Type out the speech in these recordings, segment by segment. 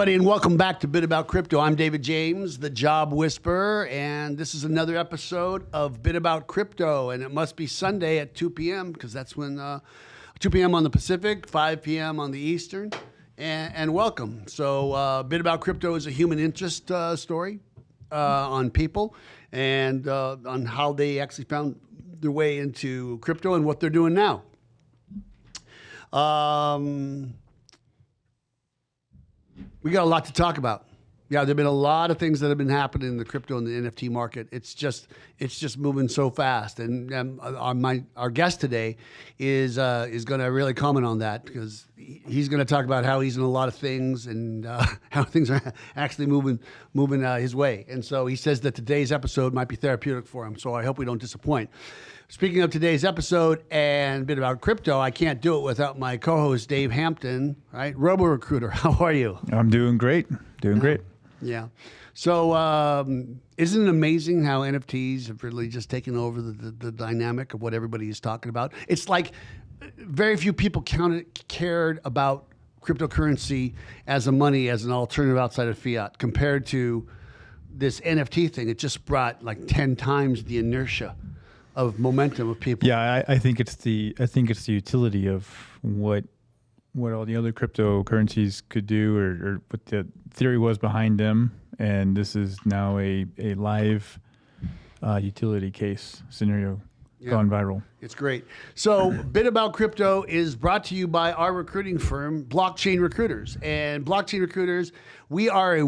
everybody, and welcome back to Bit About Crypto. I'm David James, the Job Whisperer, and this is another episode of Bit About Crypto. And it must be Sunday at 2 p.m. because that's when 2 p.m. on the Pacific, 5 p.m. on the Eastern. And welcome. So, Bit About Crypto is a human interest story on people and on how they actually found their way into crypto and what they're doing now. We got a lot to talk about. Yeah, there have been a lot of things that have been happening in the crypto and the NFT market. It's just moving so fast. And our guest today is going to really comment on that because he's going to talk about how he's in a lot of things and how things are actually moving his way. And so he says that today's episode might be therapeutic for him. So I hope we don't disappoint. Speaking of today's episode and a bit about crypto, I can't do it without my co-host, Dave Hampton, right? Robo Recruiter, how are you? I'm doing great. Great. Yeah. So isn't it amazing how NFTs have really just taken over the dynamic of what everybody is talking about? It's like very few people cared about cryptocurrency as a money, as an alternative outside of fiat compared to this NFT thing. It just brought like 10 times the inertia of momentum of people. Yeah, I think it's the utility of what all the other cryptocurrencies could do, or what the theory was behind them, and this is now a live utility case scenario gone viral. It's great. So, Bit About Crypto is brought to you by our recruiting firm, Blockchain Recruiters. And Blockchain Recruiters, we are a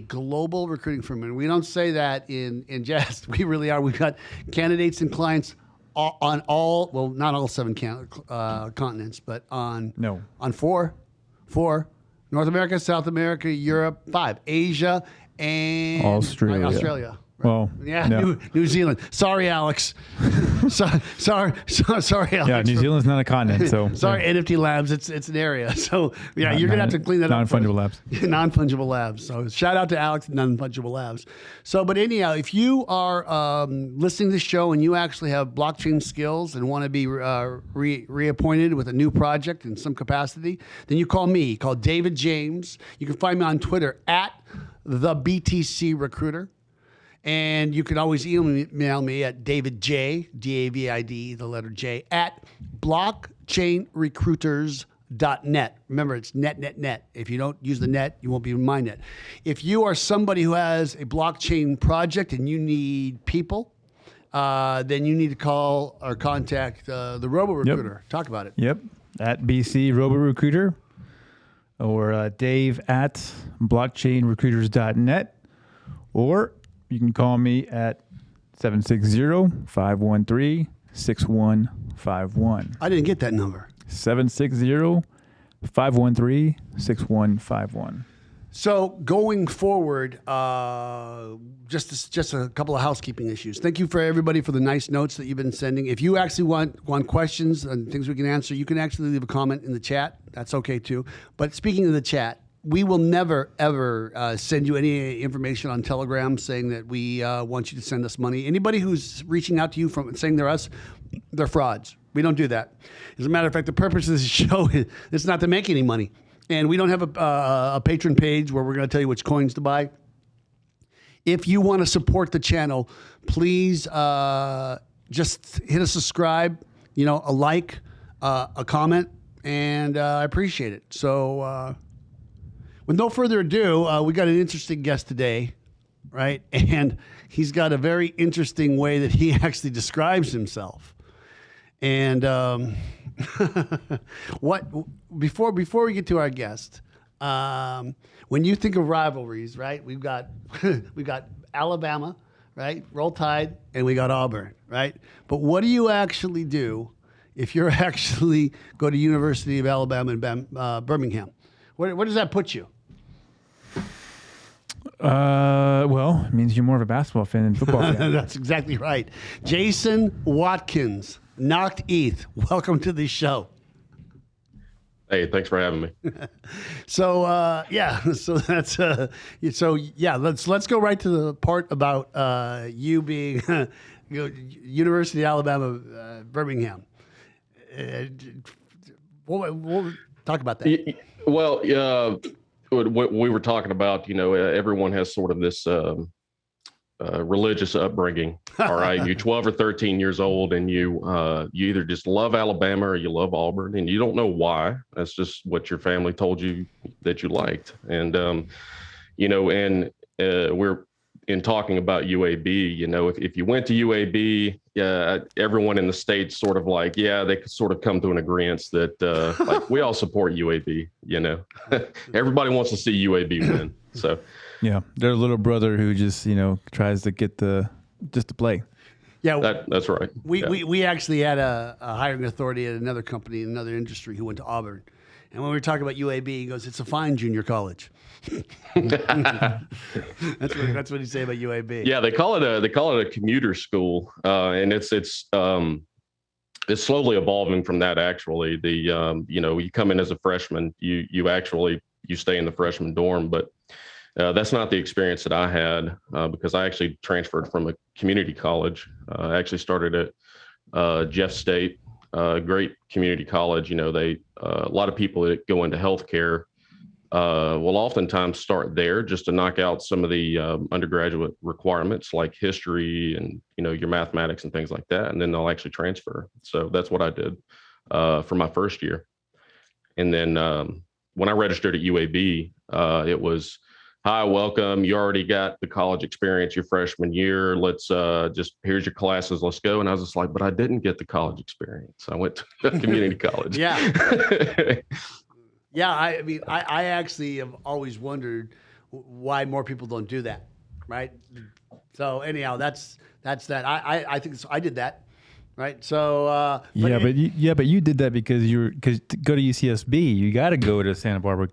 global recruiting firm. And we don't say that in jest. We really are. We've got candidates and clients on all, well, not all 7 continents, but on four. North America, South America, Europe, 5. Asia, and Australia. Well, yeah, no. New Zealand. Sorry, Alex. sorry, Alex. Yeah, New Zealand's not a continent, so sorry, NFT Labs. It's an area. So yeah, you're gonna have to clean that up. Non-fungible labs. Non-fungible labs. So shout out to Alex, Non-Fungible Labs. So, but anyhow, if you are listening to this show and you actually have blockchain skills and want to be reappointed with a new project in some capacity, then you call me. Call David James. You can find me on Twitter at the BTC Recruiter. And you can always email me at DavidJ, D-A-V-I-D, the letter J, at blockchainrecruiters.net. Remember, it's net. If you don't use the net, you won't be in my net. If you are somebody who has a blockchain project and you need people, then you need to call or contact the Robo Recruiter. Yep. Talk about it. Yep, at BC Robo Recruiter or Dave at blockchainrecruiters.net, or you can call me at 760-513-6151. I didn't get that number. 760-513-6151. So going forward, just a couple of housekeeping issues. Thank you for everybody for the nice notes that you've been sending. If you actually want questions and things we can answer, you can actually leave a comment in the chat. That's okay too. But speaking of the chat, we will never, ever send you any information on Telegram saying that we want you to send us money. Anybody who's reaching out to you from saying they're us, they're frauds. We don't do that. As a matter of fact, the purpose of this show is not to make any money. And we don't have a patron page where we're going to tell you which coins to buy. If you want to support the channel, please just hit a subscribe, a like, a comment, and I appreciate it. So, with no further ado, we got an interesting guest today, right? And he's got a very interesting way that he actually describes himself. And before we get to our guest, when you think of rivalries, right? We've got Alabama, right? Roll Tide, and we got Auburn, right? But what do you actually do if you're actually go to University of Alabama in Birmingham? Where does that put you? Well, it means you're more of a basketball fan than football fan. That's exactly right. Jason Watkins, Knocked ETH. Welcome to the show. Hey, thanks for having me. So let's go right to the part about you being University of Alabama, Birmingham. We'll talk about that. Well, what we were talking about, everyone has sort of this religious upbringing. All right, you're 12 or 13 years old, and you either just love Alabama or you love Auburn, and you don't know why. That's just what your family told you that you liked, and we're in talking about UAB. If you went to UAB, everyone in the state's sort of like, they could sort of come to an agreement that like we all support UAB. Everybody wants to see UAB win. So. Yeah, their little brother who just tries to get just to play. Yeah, that's right. We actually had a hiring authority at another company in another industry who went to Auburn, and when we were talking about UAB, he goes, "It's a fine junior college." That's what he say about UAB. Yeah, they call it a commuter school, and it's slowly evolving from that. Actually, you come in as a freshman, you stay in the freshman dorm, but. That's not the experience that I had because I actually transferred from a community college. I actually started at Jeff State, great community college. A lot of people that go into healthcare will oftentimes start there just to knock out some of the undergraduate requirements like history and your mathematics and things like that, and then they'll actually transfer. So that's what I did for my first year, and then when I registered at UAB, it was. Hi, welcome. You already got the college experience your freshman year. Let's here's your classes. Let's go. And I was just like, but I didn't get the college experience. I went to community college. Yeah. Yeah. I mean, I actually have always wondered why more people don't do that. Right. So anyhow, that's that. I think I did that. Right. So, but you did that because to go to UCSB, you got to go to Santa Barbara.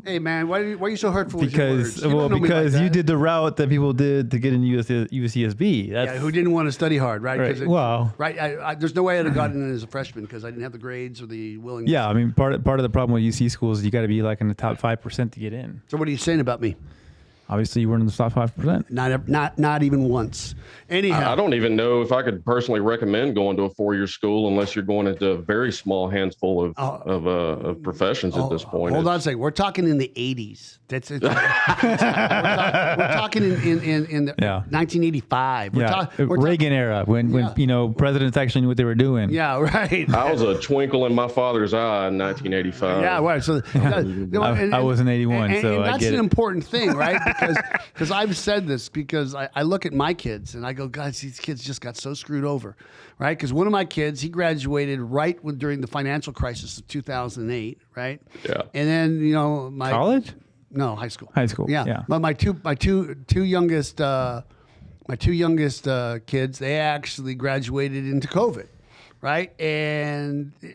Hey man, why are you so hurtful? Because you did the route that people did to get into UCSB. Who didn't want to study hard, right? Right. There's no way I'd have gotten in as a freshman because I didn't have the grades or the willingness. Yeah, I mean, part of the problem with UC schools is you got to be like in the top 5% to get in. So what are you saying about me? Obviously, you weren't in the top 5%. Not even once. Anyhow, I don't even know if I could personally recommend going to a 4-year school unless you're going into a very small handful of professions at this point. Hold on a second. We're talking in the 80s. We're talking in the 1985. Reagan era when presidents actually knew what they were doing. Yeah, right. I was a twinkle in my father's eye in 1985. Yeah, right. So I was in 81, so that's I get an important thing, right? Because I've said this because I look at my kids and I go, guys, these kids just got so screwed over, right? Because one of my kids, he graduated during the financial crisis of 2008, right? Yeah. And then my college. No, high school. High school. Yeah. But my two youngest kids, they actually graduated into COVID, right?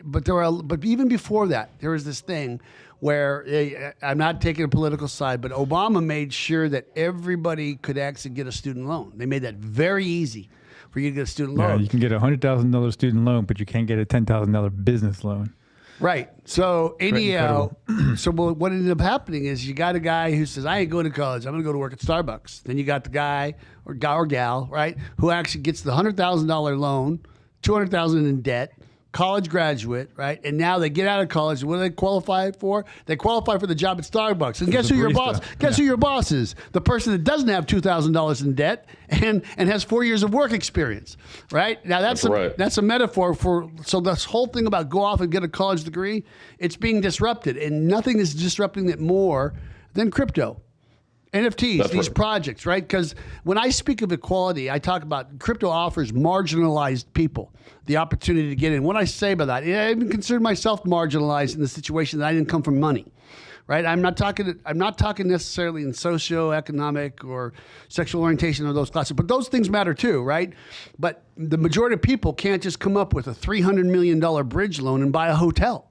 But even before that, there was this thing where I'm not taking a political side, but Obama made sure that everybody could actually get a student loan. They made that very easy for you to get a student loan. Yeah, you can get a $100,000 student loan, but you can't get a $10,000 business loan. Right. So anyhow, what ended up happening is you got a guy who says, I ain't going to college. I'm going to go to work at Starbucks. Then you got the guy or gal, right, who actually gets the $100,000 loan, $200,000 in debt, college graduate, right? And now they get out of college. What do they qualify for? They qualify for the job at Starbucks. And guess who your boss? Who your boss is? The person that doesn't have $2,000 in debt and has 4 years of work experience, right? Now that's a metaphor for. So this whole thing about go off and get a college degree, it's being disrupted, and nothing is disrupting it more than crypto. NFTs, these projects, right? Because when I speak of equality, I talk about crypto offers marginalized people the opportunity to get in. What I say about that, I even consider myself marginalized in the situation that I didn't come from money, right? I'm not talking necessarily in socioeconomic or sexual orientation or those classes, but those things matter too, right? But the majority of people can't just come up with a $300 million bridge loan and buy a hotel.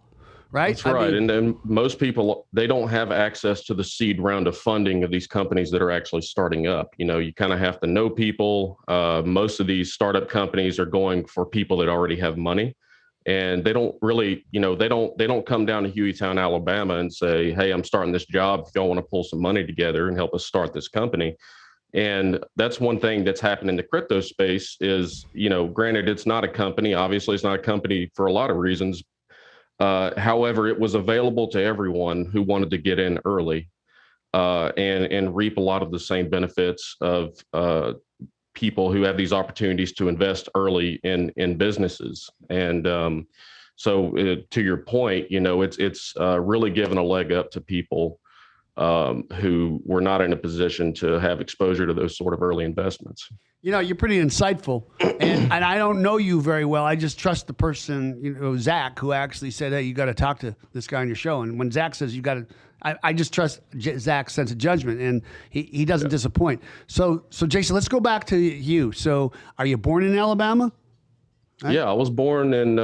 Right. That's right. And then most people, they don't have access to the seed round of funding of these companies that are actually starting up. You kind of have to know people. Most of these startup companies are going for people that already have money, and they don't really, they don't come down to Hueytown, Alabama and say, hey, I'm starting this job. If y'all want to pull some money together and help us start this company. And that's one thing that's happened in the crypto space is, granted, it's not a company. Obviously, it's not a company for a lot of reasons. However, it was available to everyone who wanted to get in early. and reap a lot of the same benefits of people who have these opportunities to invest early in businesses. And so to your point, it's really given a leg up to people who were not in a position to have exposure to those sort of early investments. You're pretty insightful, and I don't know you very well. I just trust the person, Zach, who actually said, "Hey, you got to talk to this guy on your show." And when Zach says you got to, I just trust Zach's sense of judgment, and he doesn't disappoint. So Jason, let's go back to you. So, are you born in Alabama? Right. Yeah, I was born in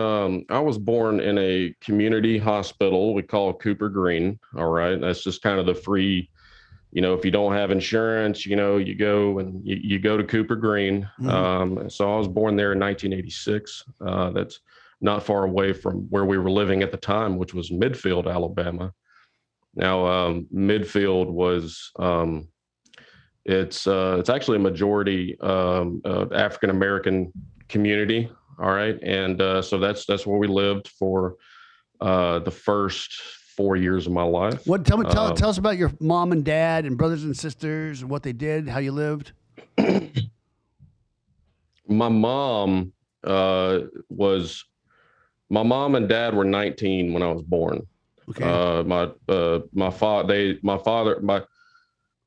a community hospital we call Cooper Green. All right, that's just kind of the free. If you don't have insurance, you go and you go to Cooper Green. Mm-hmm. So I was born there in 1986. That's not far away from where we were living at the time, which was Midfield, Alabama. Now, Midfield was it's actually a majority African American community. All right, and so that's where we lived for the first 4 years of my life. Tell us about your mom and dad and brothers and sisters and what they did, how you lived. My mom and dad were 19 when I was born. Okay.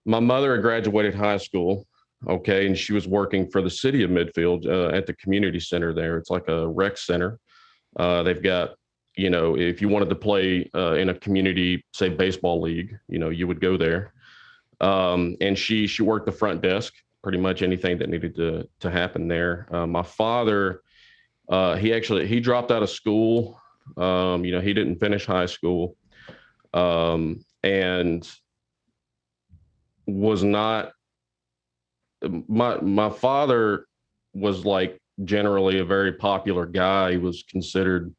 My mother had graduated high school. Okay, and she was working for the city of Midfield at the community center there. It's like a rec center. They've got, if you wanted to play in a community, say baseball league, you would go there. And she worked the front desk, pretty much anything that needed to happen there. My father, he dropped out of school. He didn't finish high school, and was not. My father was like generally a very popular guy. He was considered.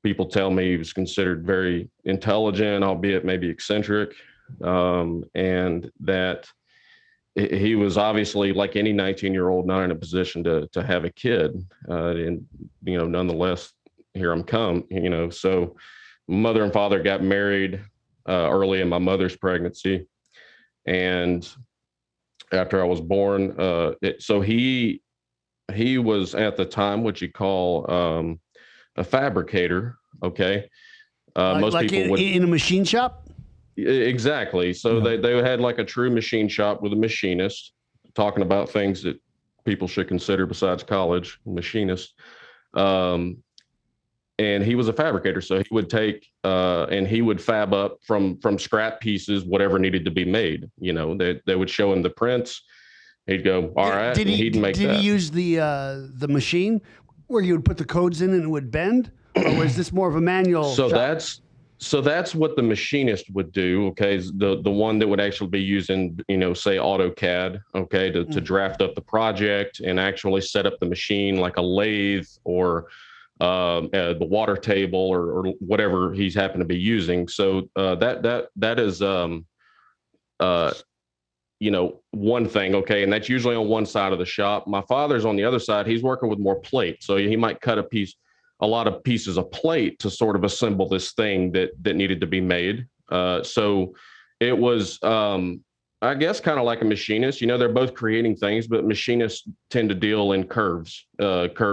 People tell me he was considered very intelligent, albeit maybe eccentric, and that he was obviously, like any 19-year-old, not in a position to have a kid. And nonetheless, here I'm come. So mother and father got married early in my mother's pregnancy, and after I was born, so he was at the time what you call a fabricator. Okay. Most like people would in a machine shop. Exactly. So they had like a true machine shop with a machinist talking about things that people should consider besides college, machinist. And he was a fabricator. So he would take and he would fab up from scrap pieces, whatever needed to be made. They would show him the prints. He'd go, all right. Did he use the machine where you would put the codes in and it would bend? Or was this more of a manual? So that's what the machinist would do. Okay. The one that would actually be using, say AutoCAD, okay, to draft up the project and actually set up the machine like a lathe or the water table or whatever he's happened to be using. So that is one thing. Okay. And that's usually on one side of the shop. My father's on the other side. He's working with more plate. So he might cut a lot of pieces of plate to sort of assemble this thing that needed to be made. So it was, I guess, kind of like a machinist. They're both creating things, but machinists tend to deal in curved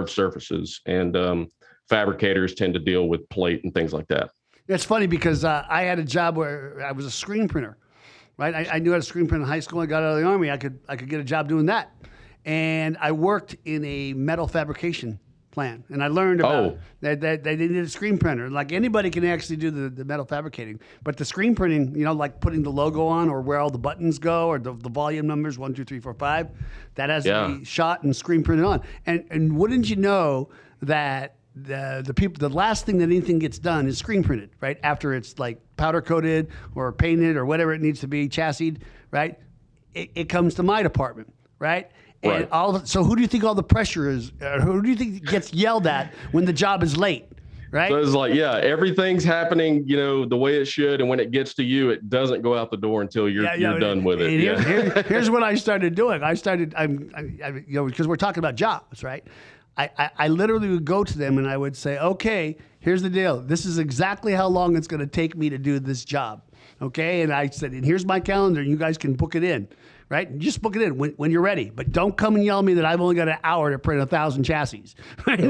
surfaces, and fabricators tend to deal with plate and things like that. It's funny because I had a job where I was a screen printer, right? I knew how to screen print in high school. I got out of the Army. I could get a job doing that. And I worked in a metal fabrication plant, and I learned about that they needed a screen printer. Like anybody can actually do the metal fabricating, but the screen printing, like putting the logo on or where all the buttons go or the volume numbers 1, 2, 3, 4, 5, that has to be shot and screen printed on. And wouldn't you know that the last thing that anything gets done is screen printed, right? After it's like powder coated or painted or whatever it needs to be, chassised, right? It comes to my department, right? And right. So who do you think all the pressure is? Who do you think gets yelled at when the job is late? Right. So it's like, everything's happening, the way it should. And when it gets to you, it doesn't go out the door until you're done with it. Here's what I started doing. Because we're talking about jobs, right? I literally would go to them and I would say, okay, here's the deal. This is exactly how long it's going to take me to do this job. Okay. And I said, and here's my calendar. You guys can book it in, right? Just book it in when you're ready. But don't come and yell at me that I've only got an hour to print 1,000 chassis. Right?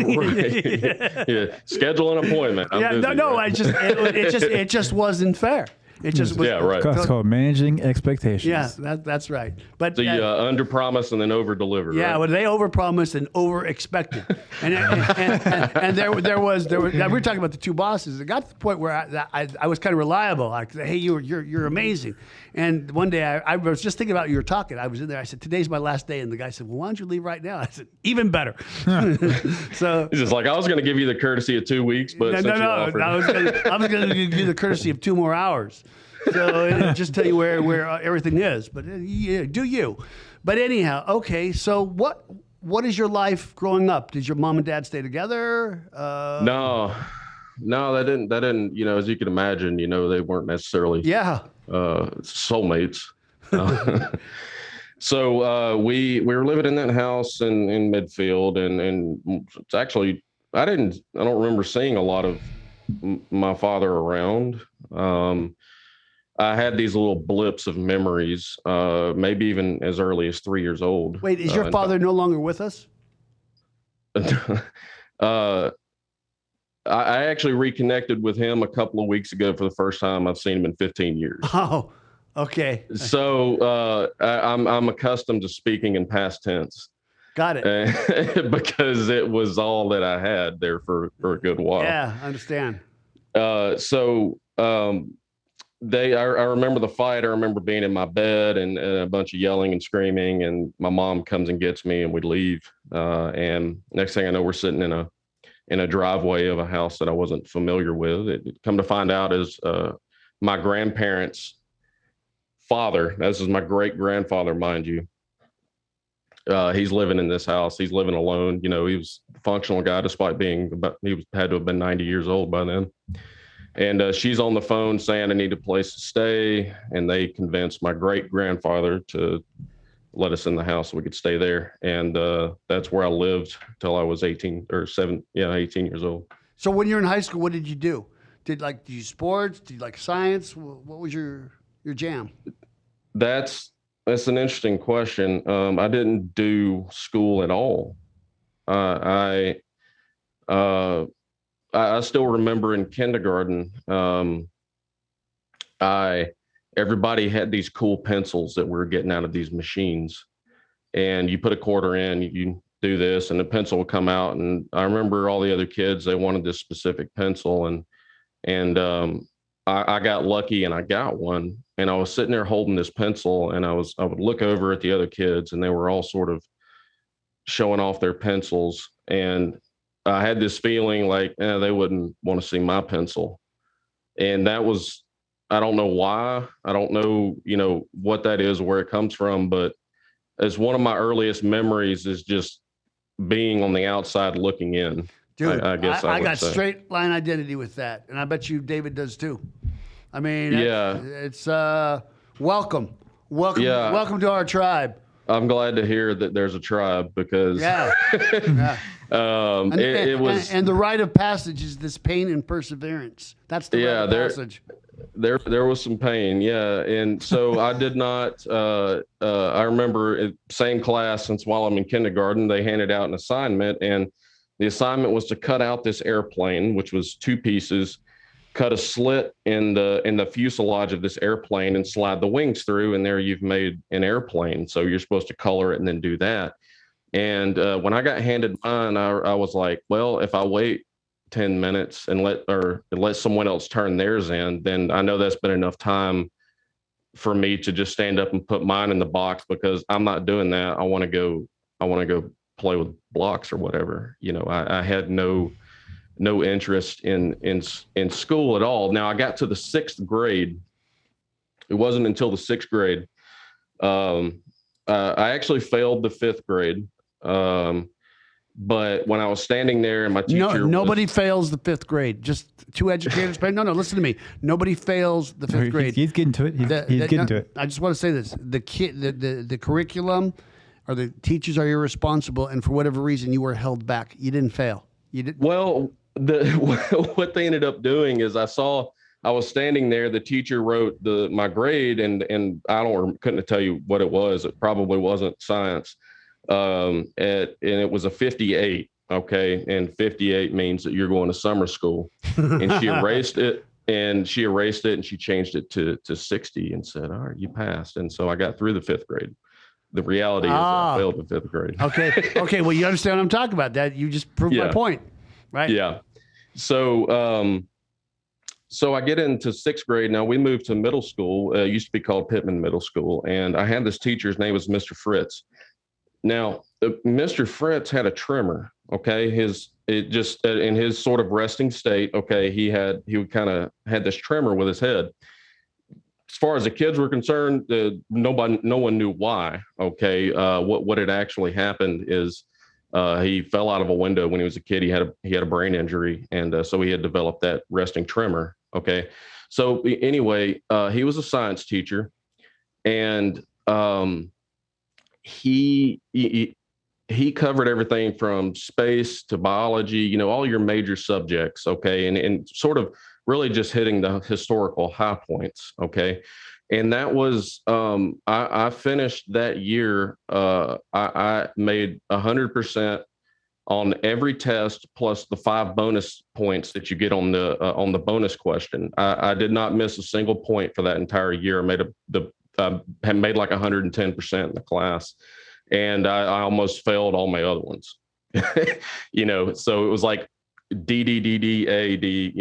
Yeah. Schedule an appointment. I'm busy, No. right? It just wasn't fair. It just was. Yeah, right. It's called managing expectations. Yeah, that's right. But So you under promise and then over deliver. yeah, right? well, they overpromised and over expected, and there was we were talking about the two bosses. It got to the point where I was kind of reliable. Like, hey, you're amazing. And one day I was just thinking about you were talking. I was in there. I said, today's my last day, and the guy said, well, why don't you leave right now? I said, even better. So He's just like, I was going to give you the courtesy of 2 weeks, but no, offered. I was going to give you the courtesy of 2 more hours. So just tell you where everything is, but yeah, do you? But anyhow, okay. So what is your life growing up? Did your mom and dad stay together? No, that didn't. You know, as you can imagine, they weren't necessarily soulmates. So we were living in that house in Midfield, and it's actually I don't remember seeing a lot of my father around. I had these little blips of memories, maybe even as early as 3 years old. Wait, is your father no longer with us? I actually reconnected with him a couple of weeks ago for the first time I've seen him in 15 years. Oh, okay. So I'm accustomed to speaking in past tense. Got it. Because it was all that I had there for a good while. Yeah, I understand. I remember the fight. I remember being in my bed and a bunch of yelling and screaming, and my mom comes and gets me, and we leave. And next thing I know, we're sitting in a driveway of a house that I wasn't familiar with. It come to find out is my grandparents' father. This is my great grandfather, mind you. He's living in this house. He's living alone. He was a functional guy, despite being had to have been 90 years old by then. And she's on the phone saying I need a place to stay. And they convinced my great grandfather to let us in the house so we could stay there. And that's where I lived till I was 18 years old. So when you're in high school, what did you do? Did you sports? Did you like science? What was your jam? That's an interesting question. I didn't do school at all. I still remember in kindergarten, everybody had these cool pencils that we were getting out of these machines, and you put a quarter in, you do this, and the pencil will come out. And I remember all the other kids, they wanted this specific pencil, and I got lucky and I got one. And I was sitting there holding this pencil, and I would look over at the other kids, and they were all sort of showing off their pencils, and I had this feeling like they wouldn't want to see my pencil. And that was, I don't know why. I don't know, what that is, where it comes from, but as one of my earliest memories is just being on the outside looking in. Dude, I guess I got say. straight line identity with that. And I bet you David does too. I mean, yeah, it's welcome to our tribe. I'm glad to hear that there's a tribe, because it was, and the rite of passage is this pain and perseverance. That's the rite of passage. There was some pain, yeah, and so I did not. I remember same class, since while I'm in kindergarten, they handed out an assignment, and the assignment was to cut out this airplane, which was 2 pieces. Cut a slit in the fuselage of this airplane and slide the wings through, and there you've made an airplane. So you're supposed to color it and then do that. And when I got handed mine, I was like, well, if I wait 10 minutes and let someone else turn theirs in, then I know that's been enough time for me to just stand up and put mine in the box, because I'm not doing that. I want to go play with blocks or whatever. I had no interest in school at all. Now I got to the 6th grade. It wasn't until the 6th grade. I actually failed the 5th grade. But when I was standing there and my teacher, nobody fails the 5th grade. Just 2 educators. No, listen to me. Nobody fails the 5th grade. He's getting to it. He's getting to it. I just want to say this: the curriculum or the teachers are irresponsible, and for whatever reason, you were held back. You didn't fail. You did well. What they ended up doing is I saw I was standing there. The teacher wrote my grade, and couldn't tell you what it was. It probably wasn't science. And it was a 58. Okay, and 58 means that you're going to summer school. And she erased it. And she erased it and she changed it to 60 and said, all right, you passed. And so I got through the 5th grade. The reality is I failed the 5th grade. Okay. Okay. Well, you understand what I'm talking about. That you just proved my point, right? Yeah. So, so I get into 6th grade. Now we moved to middle school. It used to be called Pittman Middle School. And I had this teacher's name was Mr. Fritz. Now, Mr. Fritz had a tremor. Okay. It just in his sort of resting state. Okay. He kind of had this tremor with his head. As far as the kids were concerned, no one knew why. Okay. What had actually happened is, he fell out of a window when he was a kid. He had a brain injury. And so he had developed that resting tremor. Okay. So anyway, he was a science teacher, and, he covered everything from space to biology, all your major subjects. Okay. And sort of really just hitting the historical high points. Okay. And that was, I finished that year. I made 100% on every test, plus the 5 bonus points that you get on the bonus question. I did not miss a single point for that entire year. I had made like 110% in the class. And I almost failed all my other ones, so it was like D, D, D, D, A, D,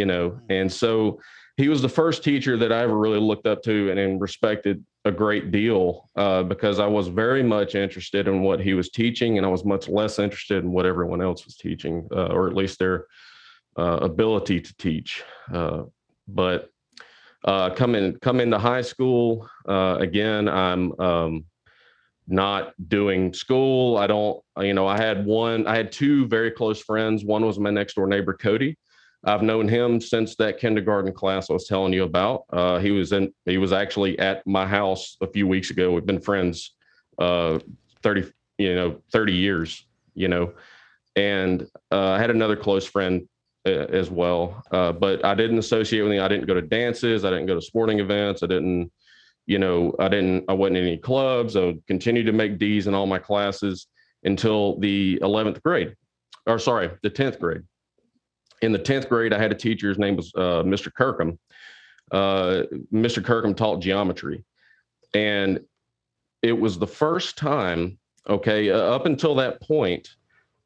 and so he was the first teacher that I ever really looked up to and respected a great deal, because I was very much interested in what he was teaching, and I was much less interested in what everyone else was teaching, or at least their ability to teach. But come into high school, again, I'm not doing school. I had 2 very close friends. One was my next door neighbor, Cody. I've known him since that kindergarten class I was telling you about. He was actually at my house a few weeks ago. We've been friends 30 years, and I had another close friend as well. But I didn't associate with him. I didn't go to dances. I didn't go to sporting events. I wasn't in any clubs. I would continue to make D's in all my classes until the 11th grade, the 10th grade. In the 10th grade, I had a teacher. His name was Mr. Kirkham. Mr. Kirkham taught geometry. And it was the first time, up until that point,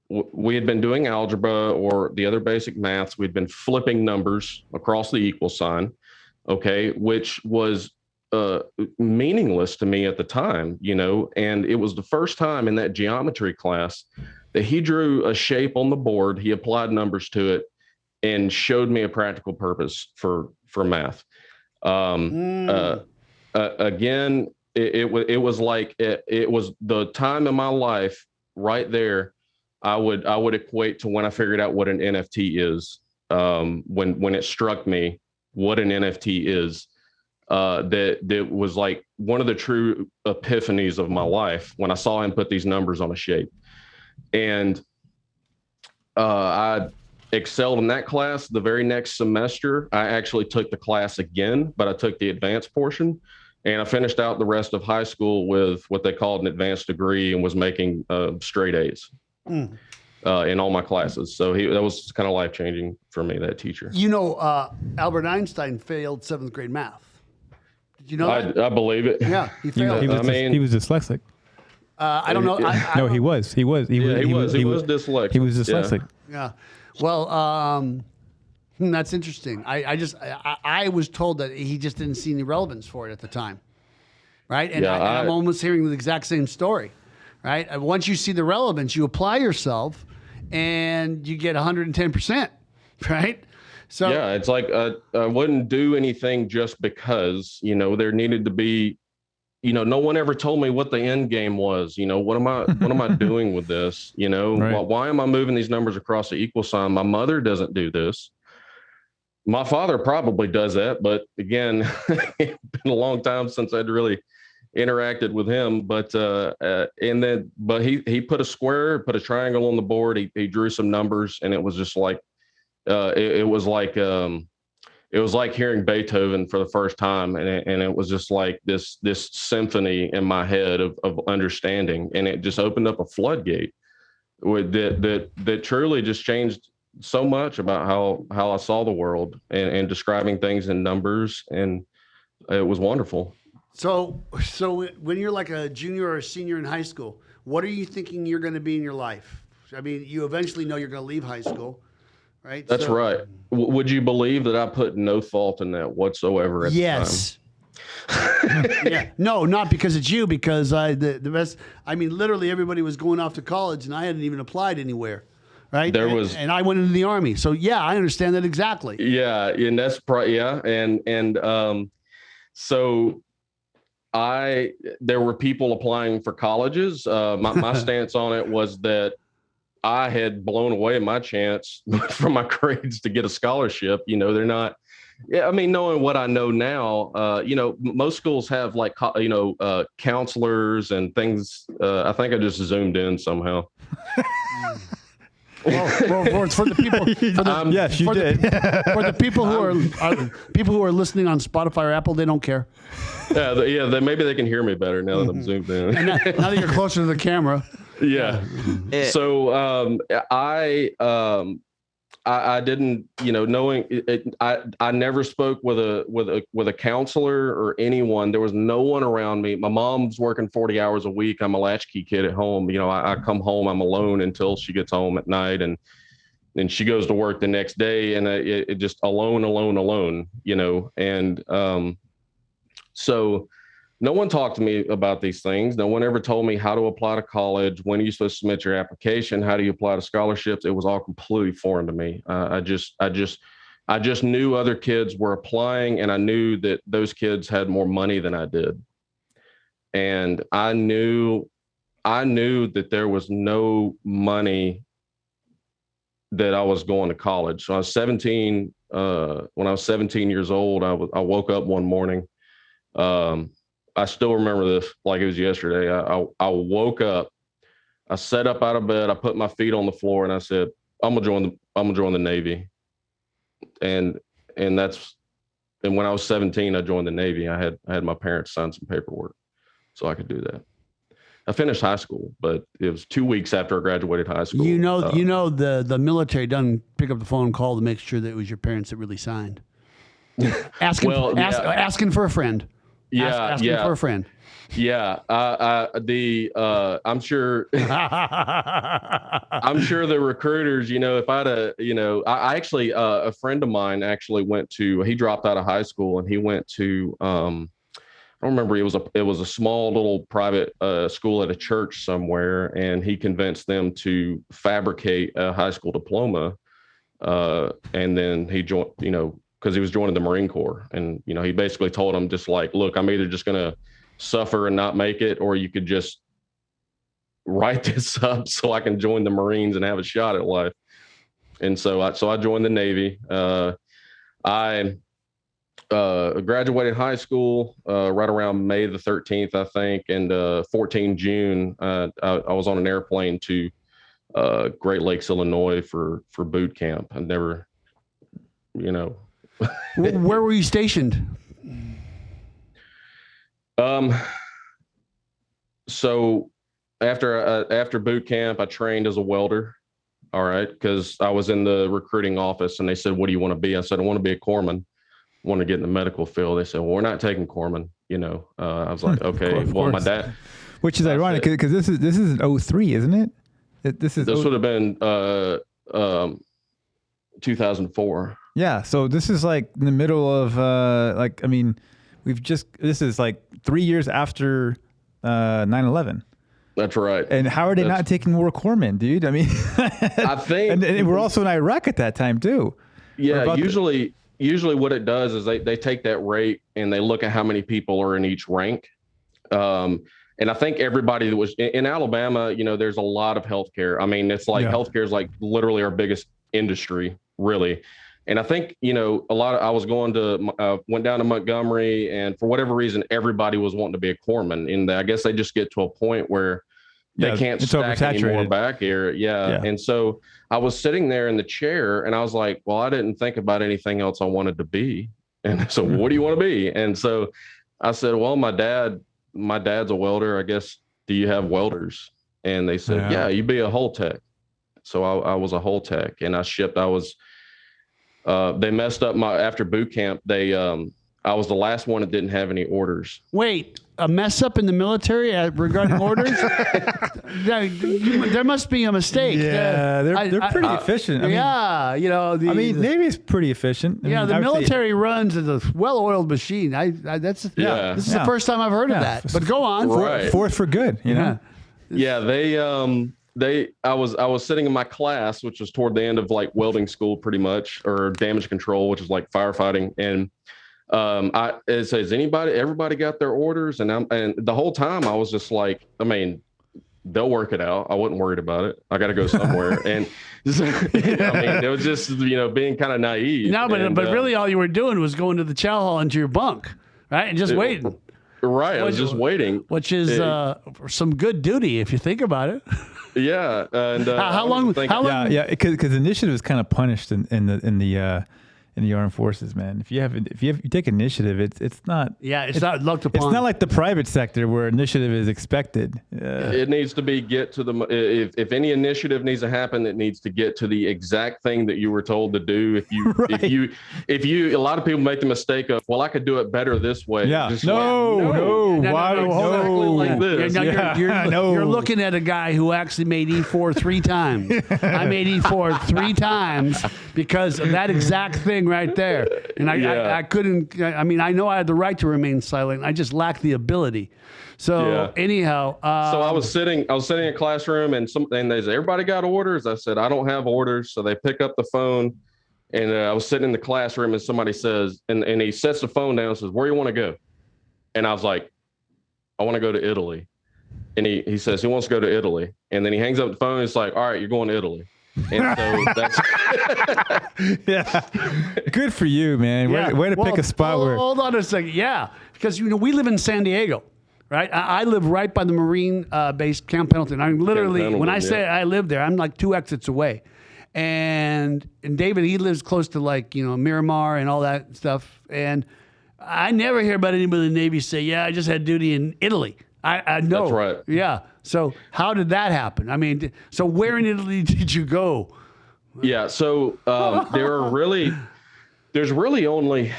we had been doing algebra or the other basic maths. We'd been flipping numbers across the equal sign, which was meaningless to me at the time, and it was the first time in that geometry class that he drew a shape on the board. He applied numbers to it and showed me a practical purpose for math. Again, it was like it was the time in my life right there. I would equate to when I figured out what an NFT is, when it struck me what an NFT is. That was like one of the true epiphanies of my life when I saw him put these numbers on a shape. And I excelled in that class. The very next semester, I actually took the class again, but I took the advanced portion, and I finished out the rest of high school with what they called an advanced degree and was making straight A's in all my classes. So that was kind of life-changing for me, that teacher. Albert Einstein failed 7th grade math. Did you know that? I believe it. Yeah, he failed. He was dyslexic. I don't know. No, he was. He was dyslexic. He was dyslexic. Yeah. Well, that's interesting. I was told that he just didn't see any relevance for it at the time, right? And I'm almost hearing the exact same story, right? Once you see the relevance, you apply yourself, and you get 110%, right? So yeah, it's like I wouldn't do anything just because, there needed to be, no one ever told me what the end game was. What am I doing with this? Right. Why am I moving these numbers across the equal sign? My mother doesn't do this. My father probably does that, but again, it's been a long time since I'd really interacted with him. But he put a square, put a triangle on the board. He drew some numbers, and it was just like, it was like it was like hearing Beethoven for the first time. And it was just like this symphony in my head of understanding. And it just opened up a floodgate that truly just changed so much about how I saw the world and describing things in numbers. And it was wonderful. So when you're like a junior or a senior in high school, what are you thinking you're going to be in your life? I mean, you eventually know you're going to leave high school, right? That's right. Would you believe that I put no thought in that whatsoever at the time? Yeah. No, not because it's you, because the rest, I mean, literally everybody was going off to college and I hadn't even applied anywhere. Right. And I went into the Army. So yeah, I understand that exactly. Yeah. And that's so there were people applying for colleges. My stance on it was that I had blown away my chance from my grades to get a scholarship. They're not, I mean, knowing what I know now, most schools have like, counselors and things. I think I just zoomed in somehow. Well, for the people, yes, you did. For the people who are listening on Spotify or Apple, they don't care. Maybe they can hear me better now that I'm zoomed in. And now that you're closer to the camera. Yeah. So I didn't, knowing it, I never spoke with a counselor or anyone. There was no one around me. My mom's working 40 hours a week. I'm a latchkey kid at home. I come home, I'm alone until she gets home at night, and then she goes to work the next day, and it just alone. And so no one talked to me about these things. No one ever told me how to apply to college. When are you supposed to submit your application? How do you apply to scholarships? It was all completely foreign to me. I just knew other kids were applying, and I knew that those kids had more money than I did. And I knew that there was no money that I was going to college. So I was 17. When I was 17 years old, I woke up one morning. I still remember this like it was yesterday. I woke up, I sat up out of bed, I put my feet on the floor, and I said, I'm gonna join the Navy. And when I was 17, I joined the Navy. I had my parents sign some paperwork so I could do that. I finished high school, but it was 2 weeks after I graduated high school. The military doesn't pick up the phone and call to make sure that it was your parents that really signed. Asking for a friend. Asking for a friend. Yeah. I'm sure the recruiters, if I'd I actually, a friend of mine actually he dropped out of high school and he went to, I don't remember. It was a small little private school at a church somewhere, and he convinced them to fabricate a high school diploma. And then he joined, because he was joining the Marine Corps. And, he basically told him just like, look, I'm either just going to suffer and not make it, or you could just write this up so I can join the Marines and have a shot at life. And so I joined the Navy. I graduated high school right around May the 13th, I think. And 14 June, I was on an airplane to Great Lakes, Illinois for boot camp. I never, Where were you stationed? So after boot camp, I trained as a welder. All right. Because I was in the recruiting office and they said, what do you want to be? I said, I want to be a corpsman. I want to get in the medical field. They said, well, we're not taking corpsmen. I was like, okay, well, my dad. Which is ironic because this is an 03, isn't it? This would have been 2004. Yeah. So this is like in the middle of this is like 3 years after 9/11. That's right. And how are they not taking more corpsmen, dude? I mean, I think, and we're also in Iraq at that time too. Yeah. Usually what it does is they take that rate and they look at how many people are in each rank. And I think everybody that was in Alabama, there's a lot of healthcare. I mean, it's like healthcare is like literally our biggest industry, really. And I think, I was went down to Montgomery, and for whatever reason, everybody was wanting to be a corpsman. And I guess they just get to a point where they can't it's stack any more oversaturated. back here. Yeah. And so I was sitting there in the chair and I was like, well, I didn't think about anything else I wanted to be. And so what do you want to be? And so I said, well, my dad's a welder. I guess, do you have welders? And they said, yeah, you be a hull tech. So I was a hull tech and they messed up after boot camp. I was the last one that didn't have any orders. Wait, a mess up in the military regarding orders? There must be a mistake. Yeah, they're pretty efficient. Navy's pretty efficient. The military runs as a well-oiled machine. This is the first time I've heard of that. But go on. Right. Fourth for good, you know? Yeah, I was sitting in my class, which was toward the end of like welding school pretty much, or damage control, which is like firefighting. And it says, everybody got their orders? And the whole time I was just like, they'll work it out. I wasn't worried about it. I got to go somewhere. And it was just, being kind of naive. No, but really all you were doing was going to the chow hall into your bunk, right? And just waiting. Right. I was just waiting. Which is some good duty if you think about it. Yeah. And how long? Yeah. Because initiative is kind of punished in the armed forces, man. If you take initiative, it's not. Yeah, it's not looked upon. It's not like the private sector where initiative is expected. It needs to if any initiative needs to happen, it needs to get to the exact thing that you were told to do. If you, a lot of people make the mistake of, well, I could do it better this way. Yeah. Just No. Like this. You're looking at a guy who actually made E4 3 times. I made E4 3 times because of that exact thing right there. And I couldn't, I know I had the right to remain silent. I just lacked the ability. So anyhow. So I was sitting in a classroom and they said, everybody got orders? I said, I don't have orders. So they pick up the phone and I was sitting in the classroom and somebody says, and he sets the phone down and says, where do you want to go? And I was like, I want to go to Italy. And he says he wants to go to Italy. And then he hangs up the phone and it's like, all right, you're going to Italy. And so that's good for you, man. Way to pick a spot where. Hold on a second. Yeah, because we live in San Diego, right? I live right by the Marine base, Camp Pendleton. When I say I live there, I'm like 2 exits away. And David, he lives close to Miramar and all that stuff. And I never hear about anybody in the Navy say, "Yeah, I just had duty in Italy." I know. That's right. Yeah. So how did that happen? So where in Italy did you go? Yeah. So there's really only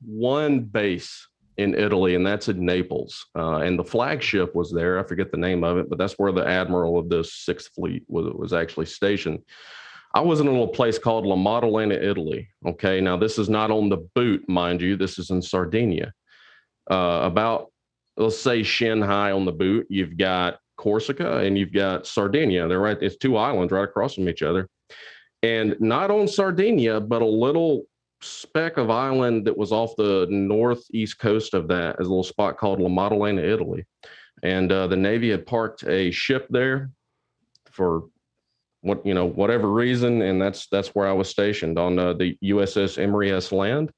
one base in Italy, and that's in Naples. And the flagship was there. I forget the name of it, but that's where the admiral of the 6th Fleet was actually stationed. I was in a little place called La Maddalena, Italy. Okay. Now this is not on the boot, mind you. This is in Sardinia. Let's say shin high on the boot, you've got Corsica and you've got Sardinia. They're right. It's 2 islands right across from each other. And not on Sardinia, but a little speck of island that was off the northeast coast of that is a little spot called La Maddalena, Italy. And the Navy had parked a ship there for whatever reason. And that's where I was stationed on the USS Emory S. Land.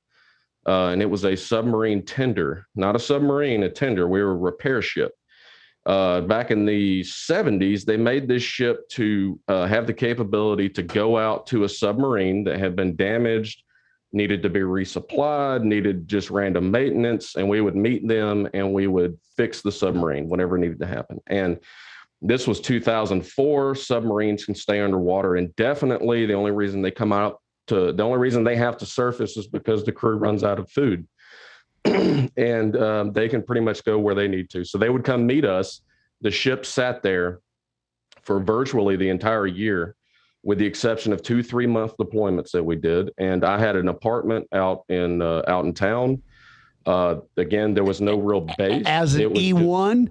And it was a submarine tender, not a submarine, a tender. We were a repair ship. Back in the 70s, they made this ship to have the capability to go out to a submarine that had been damaged, needed to be resupplied, needed just random maintenance, and we would meet them and we would fix the submarine, whatever needed to happen. And this was 2004. Submarines can stay underwater indefinitely. The only reason they have to surface is because the crew runs out of food. And they can pretty much go where they need to. So they would come meet us. The ship sat there for virtually the entire year, with the exception of 2 3-month deployments that we did. And I had an apartment out in town. Again, there was no real base. As an E1?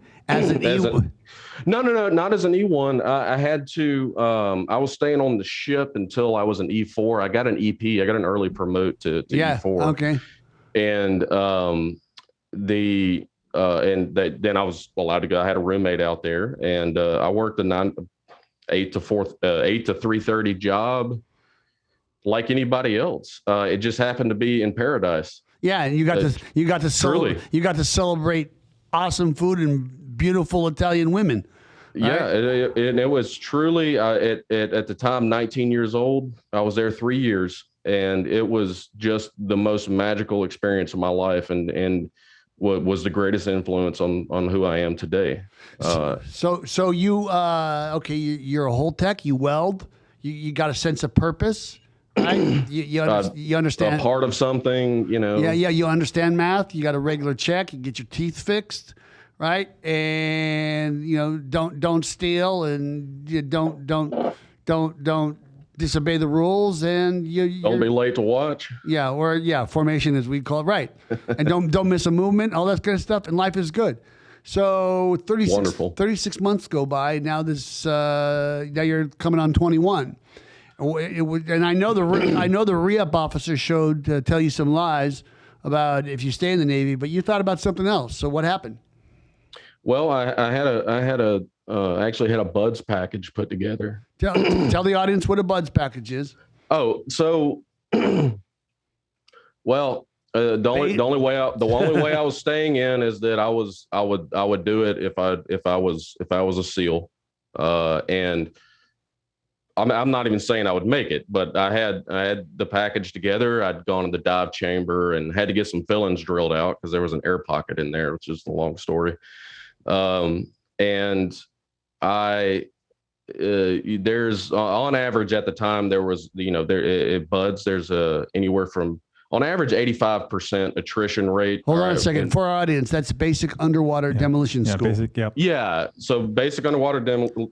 No, not as an E1. I had to, I was staying on the ship until I was an E4. I got an EP. I got an early promote to E4. Okay. And then I was allowed to go. I had a roommate out there, and I worked a 8 to 3:30 job like anybody else. It just happened to be in paradise. Yeah, and you got to celebrate awesome food and beautiful Italian women. Yeah, it was truly at the time 19 years old. I was there 3 years, and it was just the most magical experience of my life, and what was the greatest influence on who I am today. So you okay? You're a whole tech. You weld. You got a sense of purpose, right? You understand a part of something, you know. Yeah. You understand math. You got a regular check. You get your teeth fixed, right? And don't steal, and you don't disobey the rules, and don't be late to watch. Yeah, formation as we call it, right? And don't miss a movement, all that kind of stuff, and life is good. So 36 months go by. Now now you're coming on 21. And I know the re-up officer showed tell you some lies about if you stay in the Navy, but you thought about something else. So what happened? Well, I actually had a buds package put together. Tell the audience what a buds package is. Oh, so well, the only way I was staying in is that I would do it if I was a SEAL, and I'm not even saying I would make it, but I had the package together. I'd gone in the dive chamber and had to get some fillings drilled out because there was an air pocket in there, which is a long story. And there's on average at the time there was, buds, there's anywhere from on average 85% attrition rate. Hold on a second. For our audience, that's basic underwater demolition school. Yeah. So basic underwater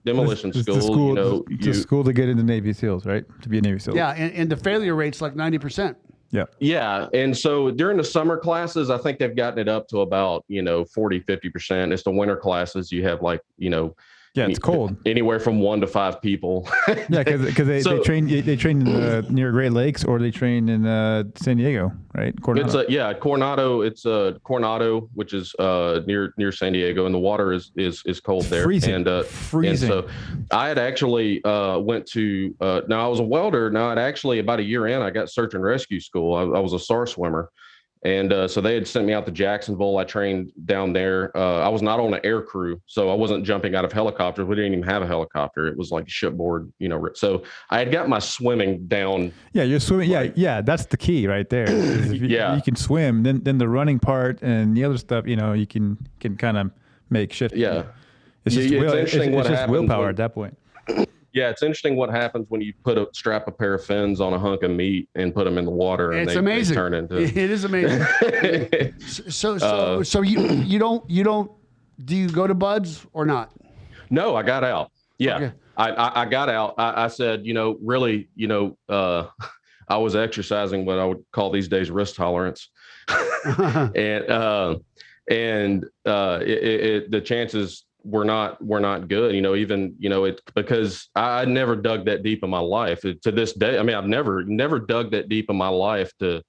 demolition school. It's a school to get into Navy SEALs, right? To be a Navy SEAL. Yeah, and the failure rate's like 90%. Yeah. And so during the summer classes, I think they've gotten it up to about, 40, 50%. It's the winter classes. You have it's cold. Anywhere from 1 to 5 people. Yeah, because they train near Great Lakes, or they train in San Diego, right? Coronado. Coronado. It's Coronado, which is near San Diego, and the water is cold there. Freezing. Freezing. And so I had actually went to now I was a welder. Now I'd actually about a year in, I got search and rescue school. I was a SAR swimmer. And so they had sent me out to Jacksonville. I trained down there. I was not on an air crew, so I wasn't jumping out of helicopters. We didn't even have a helicopter. It was like a shipboard, So I had got my swimming down. Yeah, you're swimming. Yeah, that's the key right there. If you can swim, then the running part and the other stuff, you can kind of make shift. Yeah, it's just willpower at that point. Yeah, it's interesting what happens when you strap a pair of fins on a hunk of meat and put them in the water. And it's amazing. They turn into. It is amazing. So you don't do you go to buds or not? No, I got out. Yeah, okay. I got out. I said, really, I was exercising what I would call these days risk tolerance, and the chances were not good, it's because I never dug that deep in my life to this day. I mean, I've never dug that deep in my life to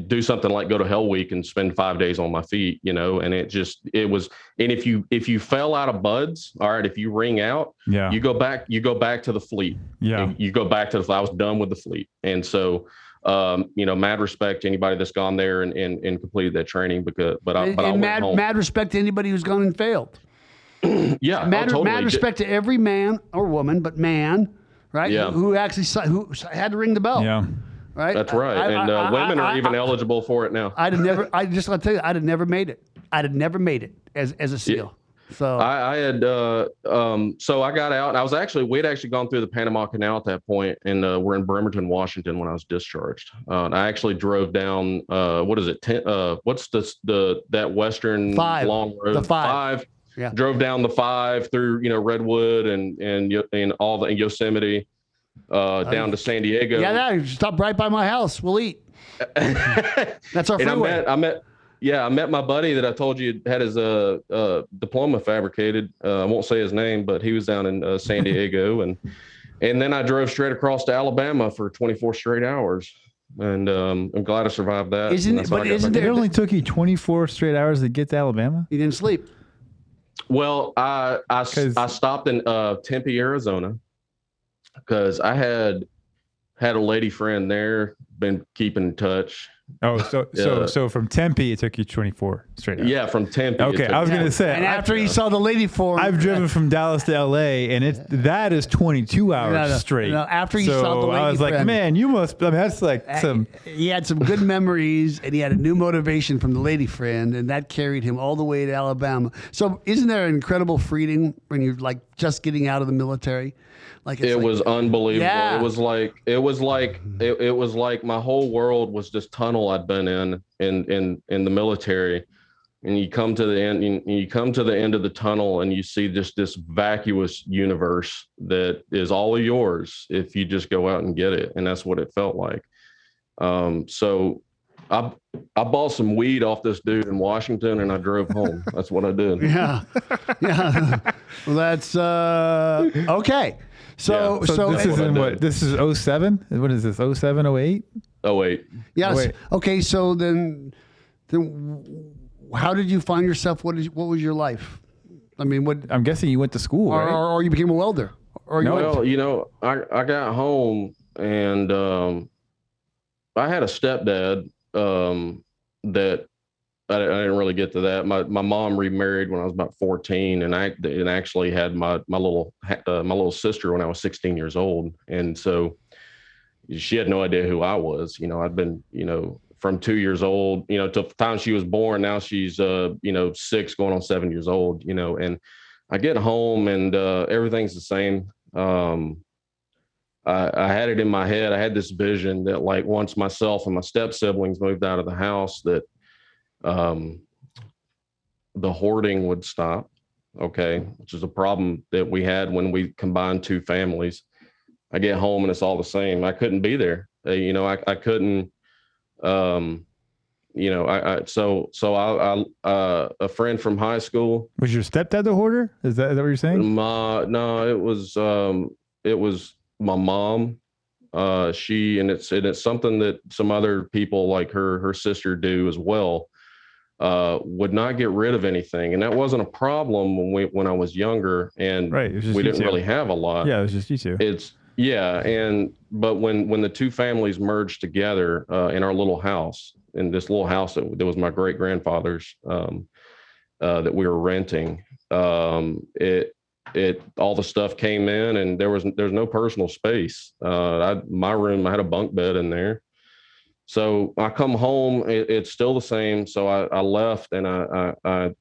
do something like go to Hell Week and spend 5 days on my feet, and it was, and if you fell out of buds, all right, if you ring out, you go back to the fleet. Yeah. You go back to I was done with the fleet. And so, mad respect to anybody that's gone there and completed that training but I went home. Mad respect to anybody who's gone and failed. Yeah. Mad respect to every man or woman, but man, right? Yeah. Who actually had to ring the bell. Yeah. Right. That's right. And women are even eligible for it now. I'd have never made it. I'd have never made it as a SEAL. So I had so I got out. And we'd actually gone through the Panama Canal at that point, and we're in Bremerton, Washington when I was discharged. I actually drove down what's that western 5, long road? The 5. Yeah. Drove down the 5 through Redwood and all the Yosemite down to San Diego. Yeah, stop right by my house. We'll eat. That's our freeway. I met my buddy that I told you had his diploma fabricated. I won't say his name, but he was down in San Diego, and then I drove straight across to Alabama for 24 straight hours, and I'm glad I survived that. It only took you 24 straight hours to get to Alabama? You didn't sleep? Well, I stopped in Tempe, Arizona, because I had a lady friend there, been keeping in touch. Oh, Yeah. so from Tempe, it took you 24 straight up. Yeah, from Tempe. Okay, I was gonna say. And after he saw the lady form, I've driven from Dallas to LA, and that is 22 hours straight. No, after you saw the lady I was like, friend, man, you must. I mean, that's like some. He had some good memories, and he had a new motivation from the lady friend, and that carried him all the way to Alabama. So, isn't there an incredible freedom when you're like just getting out of the military? Like It was unbelievable. Yeah. It was like my whole world was this tunnel I'd been in the military. And you come to the end, you come to the end of the tunnel, and you see just this vacuous universe that is all yours if you just go out and get it. And that's what it felt like. So I bought some weed off this dude in Washington, and I drove home. That's what I did. Yeah. Well, that's okay. So this is in what? This is 07? What is this? 07, 08? 08. yes. 08. Okay. So then, how did you find yourself? What was your life? I mean, what? I'm guessing you went to school, right? Or you became a welder? Or you Well, I got home, and I had a stepdad that I didn't really get to that. My mom remarried when I was about 14, and I actually had my little sister when I was 16 years old, and so she had no idea who I was. I'd been from 2 years old, to the time she was born. Now she's 6 going on 7 years old. And I get home, and everything's the same. I had it in my head. I had this vision that, like, once myself and my step siblings moved out of the house, that the hoarding would stop. Okay. Which is a problem that we had when we combined two families. I get home and it's all the same. I couldn't be there. I couldn't, so a friend from high school. Was your stepdad the hoarder? Is that what you're saying? No, it was my mom. It's something that some other people, like her sister, do as well. Would not get rid of anything, and that wasn't a problem when I was younger, and right, we didn't really have a lot. Yeah, it was just you two. But when the two families merged together in our little house, in this little house that was my great grandfather's, that we were renting, all the stuff came in, and there's no personal space. My room, I had a bunk bed in there. So I come home, it's still the same. So I left, and I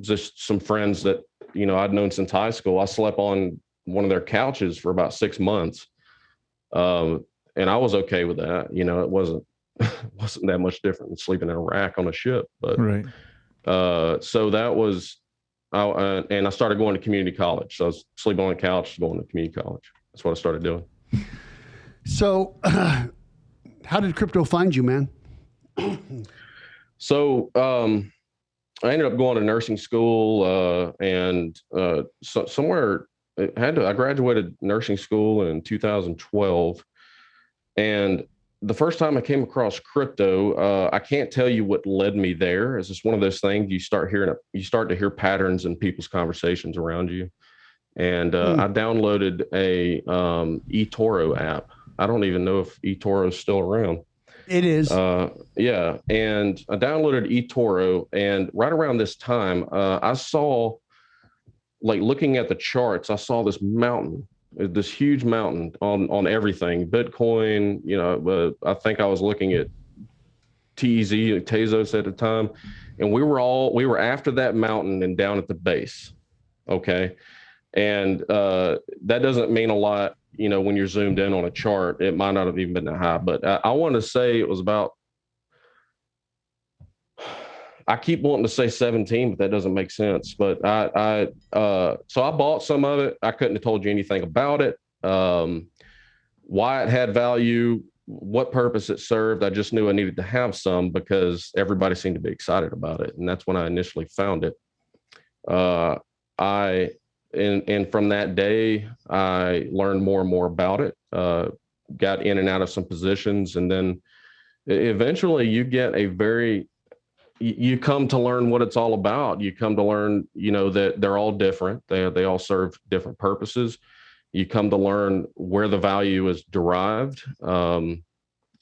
just some friends that, I'd known since high school. I slept on one of their couches for about 6 months. And I was okay with that. It wasn't that much different than sleeping in a rack on a ship, but, right. So that was, and I started going to community college. So I was sleeping on the couch, going to community college. That's what I started doing. So, how did crypto find you, man? So I ended up going to nursing school, and somewhere I graduated nursing school in 2012, and the first time I came across crypto, I can't tell you what led me there. It's just one of those things you start to hear patterns in people's conversations around you, and I downloaded a eToro app. I don't even know if eToro is still around. It is. Yeah. And I downloaded eToro, and right around this time, I saw, like, looking at the charts, I saw this huge mountain on everything. Bitcoin, I think I was looking at Tezos at the time, and we were after that mountain and down at the base. Okay. And that doesn't mean a lot. When you're zoomed in on a chart, it might not have even been that high, but I want to say it was about, I keep wanting to say 17, but that doesn't make sense. But so I bought some of it. I couldn't have told you anything about it. Why it had value, what purpose it served. I just knew I needed to have some because everybody seemed to be excited about it. And that's when I initially found it. And from that day, I learned more and more about it, got in and out of some positions. And then eventually you get you come to learn what it's all about. You come to learn, that they're all different. They all serve different purposes. You come to learn where the value is derived.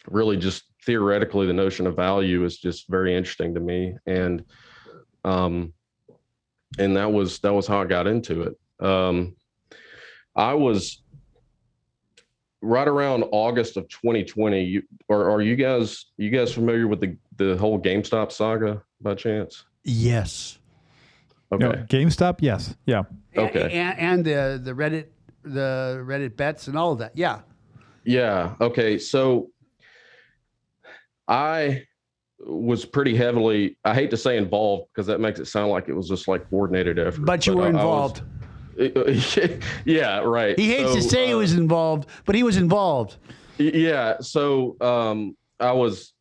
really just theoretically, the notion of value is just very interesting to me. And that was how I got into it. I was right around August of 2020. Are you guys familiar with the whole GameStop saga by chance? Yes. Okay. No, GameStop, yes, yeah. Okay. And the Reddit bets and all of that. Yeah. Yeah. Okay. So I was pretty heavily, I hate to say involved because that makes it sound like it was just like coordinated effort. But you were involved. Yeah, right. He hates to say he was involved, but he was involved. Yeah. So I was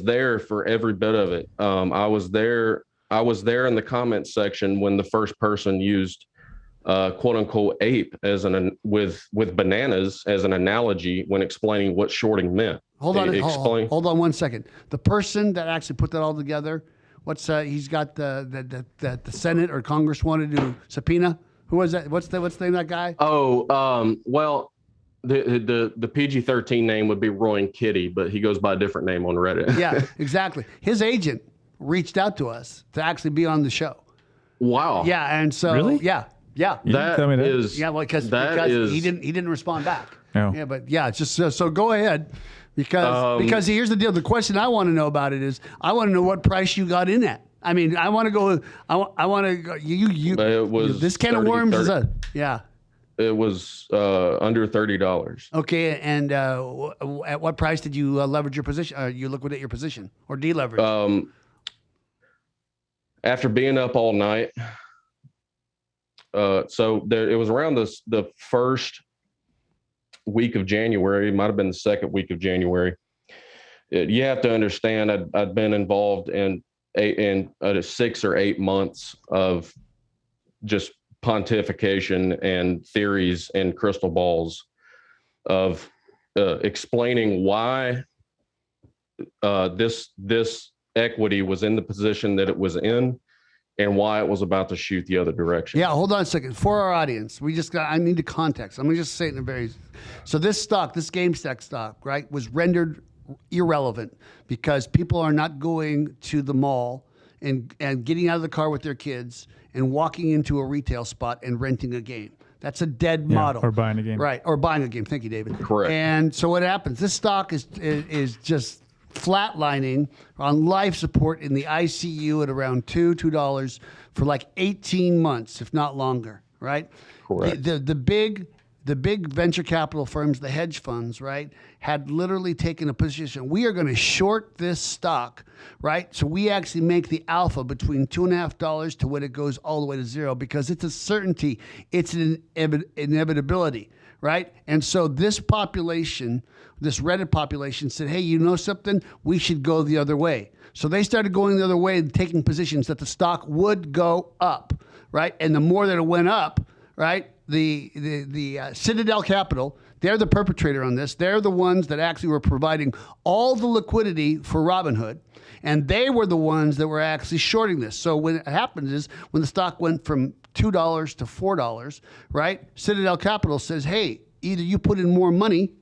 there for every bit of it. I was there in the comments section when the first person used quote unquote ape as with bananas as an analogy when explaining what shorting meant. Hold on 1 second. The person that actually put that all together, he's got the Senate or Congress wanted to subpoena. Who was that? What's the name of that guy? Oh, well, the PG-13 name would be Roy and Kitty, but he goes by a different name on Reddit. Yeah, exactly. His agent reached out to us to actually be on the show. Wow. Yeah, and so Really? yeah. That is because he didn't respond back. No. Yeah, but yeah, it's just so go ahead. Because here's the deal. The question I want to know about it is I want to know what price you got in at. I mean, I want to go. I want to go. It was this can of worms is yeah. It was under $30. Okay, and at what price did you leverage your position? You liquidate your position or deleverage? After being up all night, so it was around the first week of January. It might have been the second week of January. You have to understand, I'd been involved in 6 or 8 months of just pontification and theories and crystal balls of explaining why this equity was in the position that it was in and why it was about to shoot the other direction. Yeah, hold on a second. For our audience, I need the context. I'm going to just say it in a so this GameStop stock, right, was rendered irrelevant because people are not going to the mall and getting out of the car with their kids and walking into a retail spot and renting a game. That's a dead model. Or buying a game. Right, or buying a game. Thank you, David. Correct. And so what happens? This stock is just flatlining on life support in the ICU at around $2 for like 18 months, if not longer, right? Correct. The big venture capital firms, the hedge funds, right, had literally taken a position. We are going to short this stock, right? So we actually make the alpha between $2.50 to when it goes all the way to zero because it's a certainty. It's an inevitability, right? And so this Reddit population said, hey, you know something? We should go the other way. So they started going the other way and taking positions that the stock would go up, right? And the more that it went up, right, the Citadel Capital, they're the perpetrator on this. They're the ones that actually were providing all the liquidity for Robinhood, and they were the ones that were actually shorting this. So when it happens is when the stock went from $2 to $4, right, Citadel Capital says, hey, either you put in more money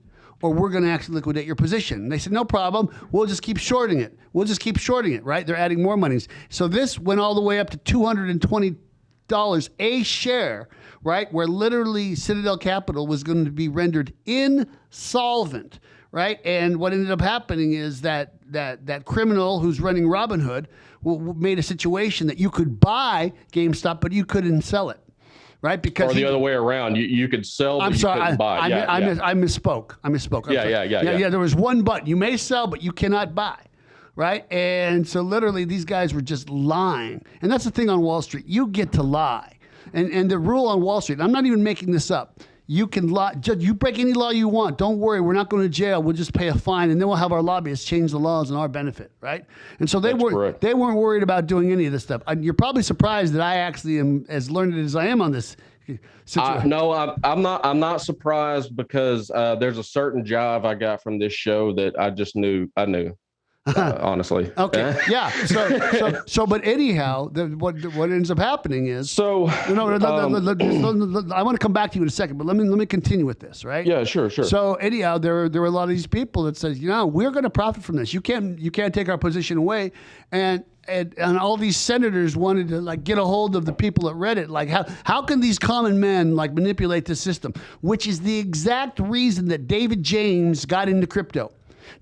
or we're going to actually liquidate your position. And they said, no problem. We'll just keep shorting it. Right? They're adding more monies. So this went all the way up to $220 a share, right? Where literally Citadel Capital was going to be rendered insolvent, right? And what ended up happening is that criminal who's running Robinhood made a situation that you could buy GameStop, but you couldn't sell it. Right, because or the other way around, you could sell, but you couldn't buy. I misspoke. Yeah. There was one button. You may sell, but you cannot buy. Right, and so literally these guys were just lying, and that's the thing on Wall Street. You get to lie, and the rule on Wall Street. I'm not even making this up. You can lie. You break any law you want. Don't worry. We're not going to jail. We'll just pay a fine, and then we'll have our lobbyists change the laws in our benefit. Right, and so they weren't worried about doing any of this stuff. You're probably surprised that I actually am as learned as I am on this. No, I'm not. I'm not surprised because there's a certain jive I got from this show that I just knew. I knew. honestly. Okay. Yeah. But anyhow, what ends up happening is I want to come back to you in a second, but let me continue with this, right? Yeah, sure. So anyhow, there were a lot of these people that said, we're going to profit from this. You can't take our position away, and all these senators wanted to get a hold of the people at Reddit. Like, how can these common men manipulate the system? Which is the exact reason that David James got into crypto.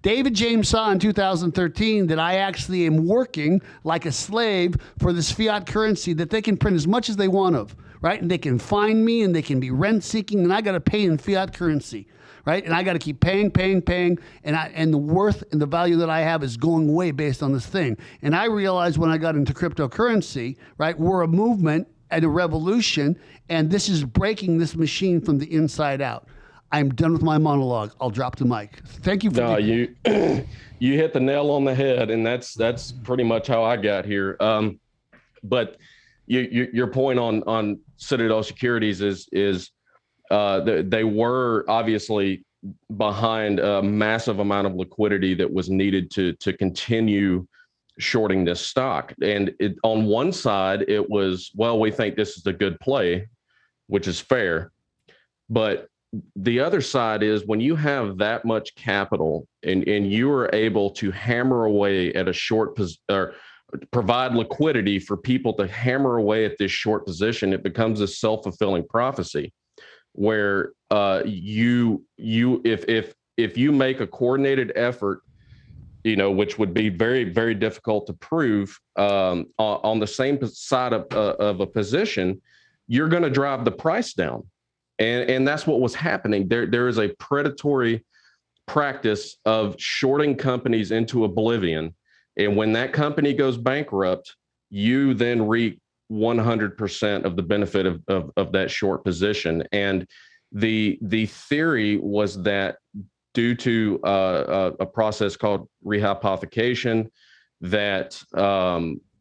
David James saw in 2013 that I actually am working like a slave for this fiat currency that they can print as much as they want of, right? And they can find me and they can be rent seeking, and I got to pay in fiat currency, right? And I got to keep paying, and the worth and the value that I have is going away based on this thing. And I realized when I got into cryptocurrency, right, we're a movement and a revolution, and this is breaking this machine from the inside out. I'm done with my monologue. I'll drop the mic. Thank you for you hit the nail on the head, and that's pretty much how I got here. But your point on Citadel Securities is they were obviously behind a massive amount of liquidity that was needed to continue shorting this stock. And on one side, it was, well, we think this is a good play, which is fair. But the other side is when you have that much capital and you are able to hammer away at a or provide liquidity for people to hammer away at this short position, it becomes a self-fulfilling prophecy where if you make a coordinated effort, which would be very, very difficult to prove on the same side of a position, you're going to drive the price down. And that's what was happening. There is a predatory practice of shorting companies into oblivion. And when that company goes bankrupt, you then reap 100% of the benefit of that short position. And the theory was that due to a process called rehypothecation, that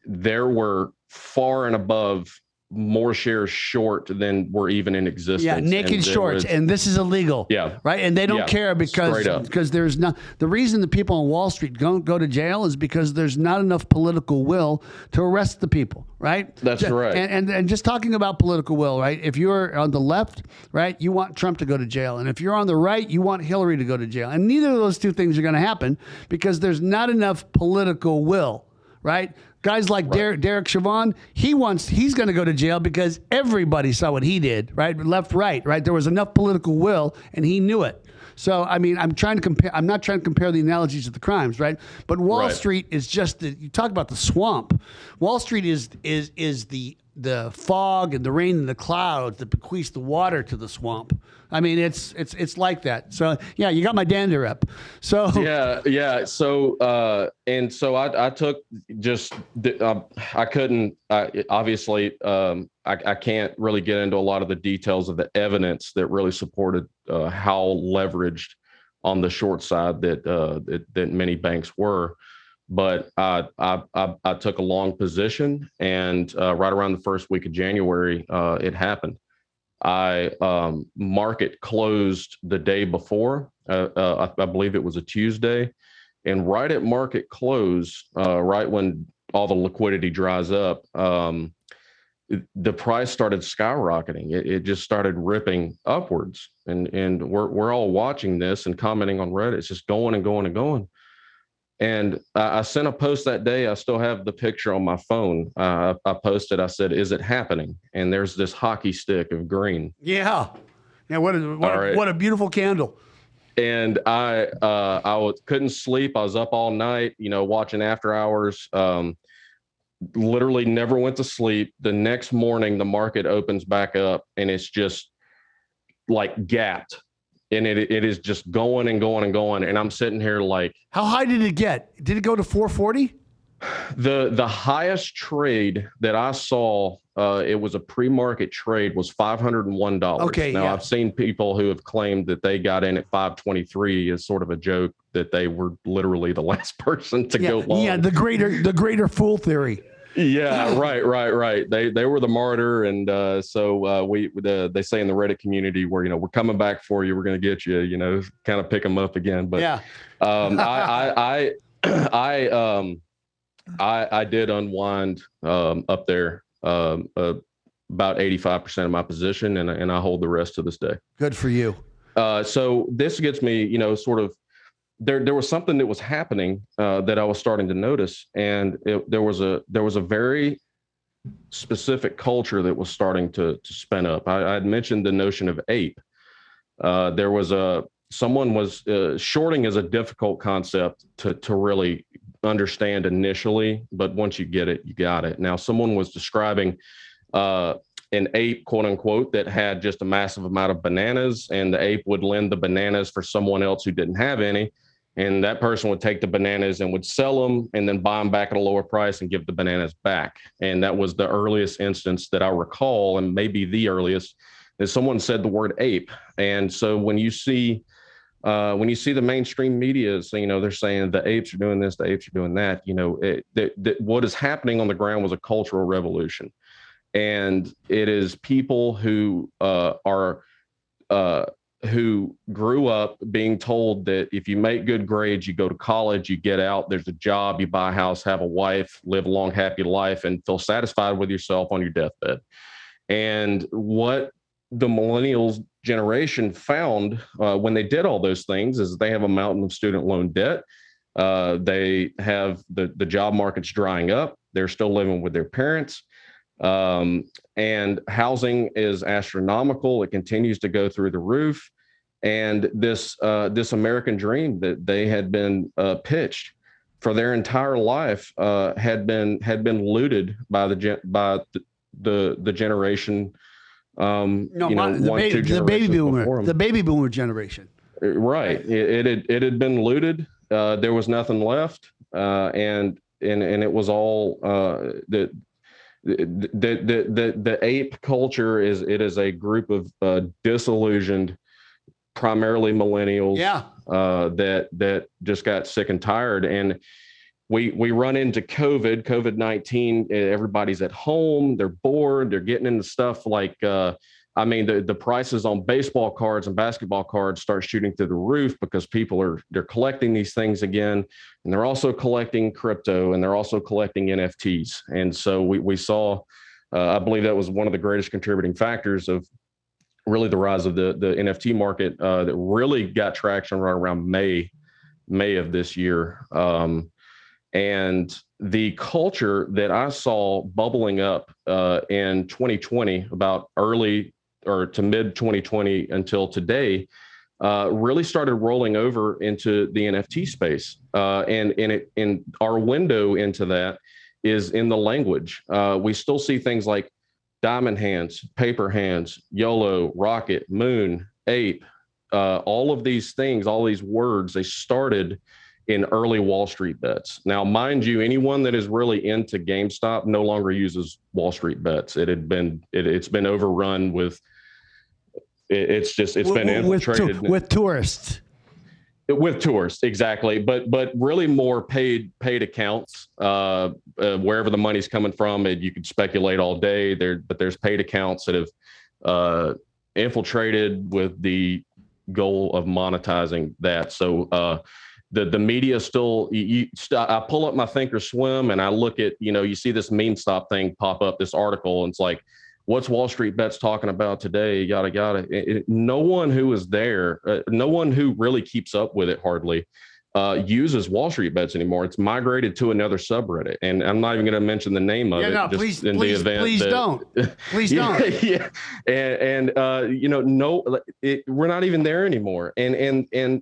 there were far and above more shares short than were even in existence. Yeah, naked shorts, and this is illegal. Yeah, right. And they don't care because there's not. The reason the people on Wall Street don't go to jail is because there's not enough political will to arrest the people. Right. That's right. And just talking about political will, right? If you're on the left, right, you want Trump to go to jail, and if you're on the right, you want Hillary to go to jail. And neither of those two things are going to happen because there's not enough political will. Right. Guys like Derek Chauvin, he's going to go to jail because everybody saw what he did, right? Left, right. There was enough political will, and he knew it. So, I mean, I'm not trying to compare the analogies of the crimes, right? But Wall Street is just you talk about the swamp. Wall Street is the fog and the rain and the clouds that bequeath the water to the swamp. I mean, it's like that. So yeah, you got my dander up. So yeah. So I took I couldn't obviously I can't really get into a lot of the details of the evidence that really supported how leveraged on the short side that many banks were. But I took a long position, and right around the first week of January, it happened. Market closed the day before. I believe it was a Tuesday, and right at market close, right when all the liquidity dries up, the price started skyrocketing. It just started ripping upwards, and we're all watching this and commenting on Reddit. It's just going and going and going. And I sent a post that day. I still have the picture on my phone. I posted, I said, "Is it happening?" And there's this hockey stick of green. Yeah. What a beautiful candle. And I couldn't sleep. I was up all night, watching after hours. Literally never went to sleep. The next morning, the market opens back up, and it's just like gapped. And it is just going and going and going. And I'm sitting here like, how high did it get? Did it go to 440? The highest trade that I saw, it was a pre-market trade, was $501. Okay. Now I've seen people who have claimed that they got in at 523 as sort of a joke that they were literally the last person to go long. Yeah, the greater fool theory. Yeah, right. They were the martyr, and so they say in the Reddit community where we're coming back for you, we're going to get you, kind of pick them up again. But yeah, I I did unwind up there about 85% of my position, and I hold the rest to this day. Good for you. So this gets me, sort of. There was something that was happening that I was starting to notice, and there was a very specific culture that was starting to spin up. I had mentioned the notion of ape. There was someone was shorting is a difficult concept to really understand initially, but once you get it, you got it. Now, someone was describing an ape, quote unquote, that had just a massive amount of bananas, and the ape would lend the bananas for someone else who didn't have any. And that person would take the bananas and would sell them and then buy them back at a lower price and give the bananas back. And that was the earliest instance that I recall, and maybe the earliest, that someone said the word ape. And so when you see the mainstream media, they're saying the apes are doing this, the apes are doing that, what is happening on the ground was a cultural revolution. And it is people who who grew up being told that if you make good grades, you go to college, you get out, there's a job, you buy a house, have a wife, live a long, happy life, and feel satisfied with yourself on your deathbed. And what the millennials generation found when they did all those things is they have a mountain of student loan debt. They have the job market's drying up. They're still living with their parents. And housing is astronomical. It continues to go through the roof. And this American dream that they had been pitched for their entire life had been looted by the generation. The baby boomer generation. Right. It had been looted. There was nothing left, and it was all the ape culture is a group of disillusioned, primarily millennials, that just got sick and tired. And we run into COVID-19. Everybody's at home, they're bored, they're getting into stuff like the prices on baseball cards and basketball cards start shooting through the roof because they're collecting these things again, and they're also collecting crypto, and they're also collecting NFTs. And so we saw, I believe that was one of the greatest contributing factors of really the rise of the NFT market that really got traction right around May of this year. And the culture that I saw bubbling up in 2020, about early or to mid 2020 until today, really started rolling over into the NFT space. And our window into that is in the language. We still see things like diamond hands, paper hands, YOLO, rocket, moon, ape, all of these things, all these words, they started in early Wall Street bets. Now, mind you, anyone that is really into GameStop no longer uses Wall Street bets. It's been overrun with. It's been infiltrated with tourists. With tourists, exactly, but really more paid accounts. Wherever the money's coming from, you could speculate all day. But there's paid accounts that have infiltrated with the goal of monetizing that. So. The media still, I pull up my Thinkorswim and I look at, you see this meme stop thing pop up, this article, and it's like, what's Wall Street Bets talking about today? Yada, yada. No one who is there, no one who really keeps up with it hardly uses Wall Street Bets anymore. It's migrated to another subreddit. And I'm not even going to mention the name of it. No, just please don't. Please don't. Yeah. And we're not even there anymore. And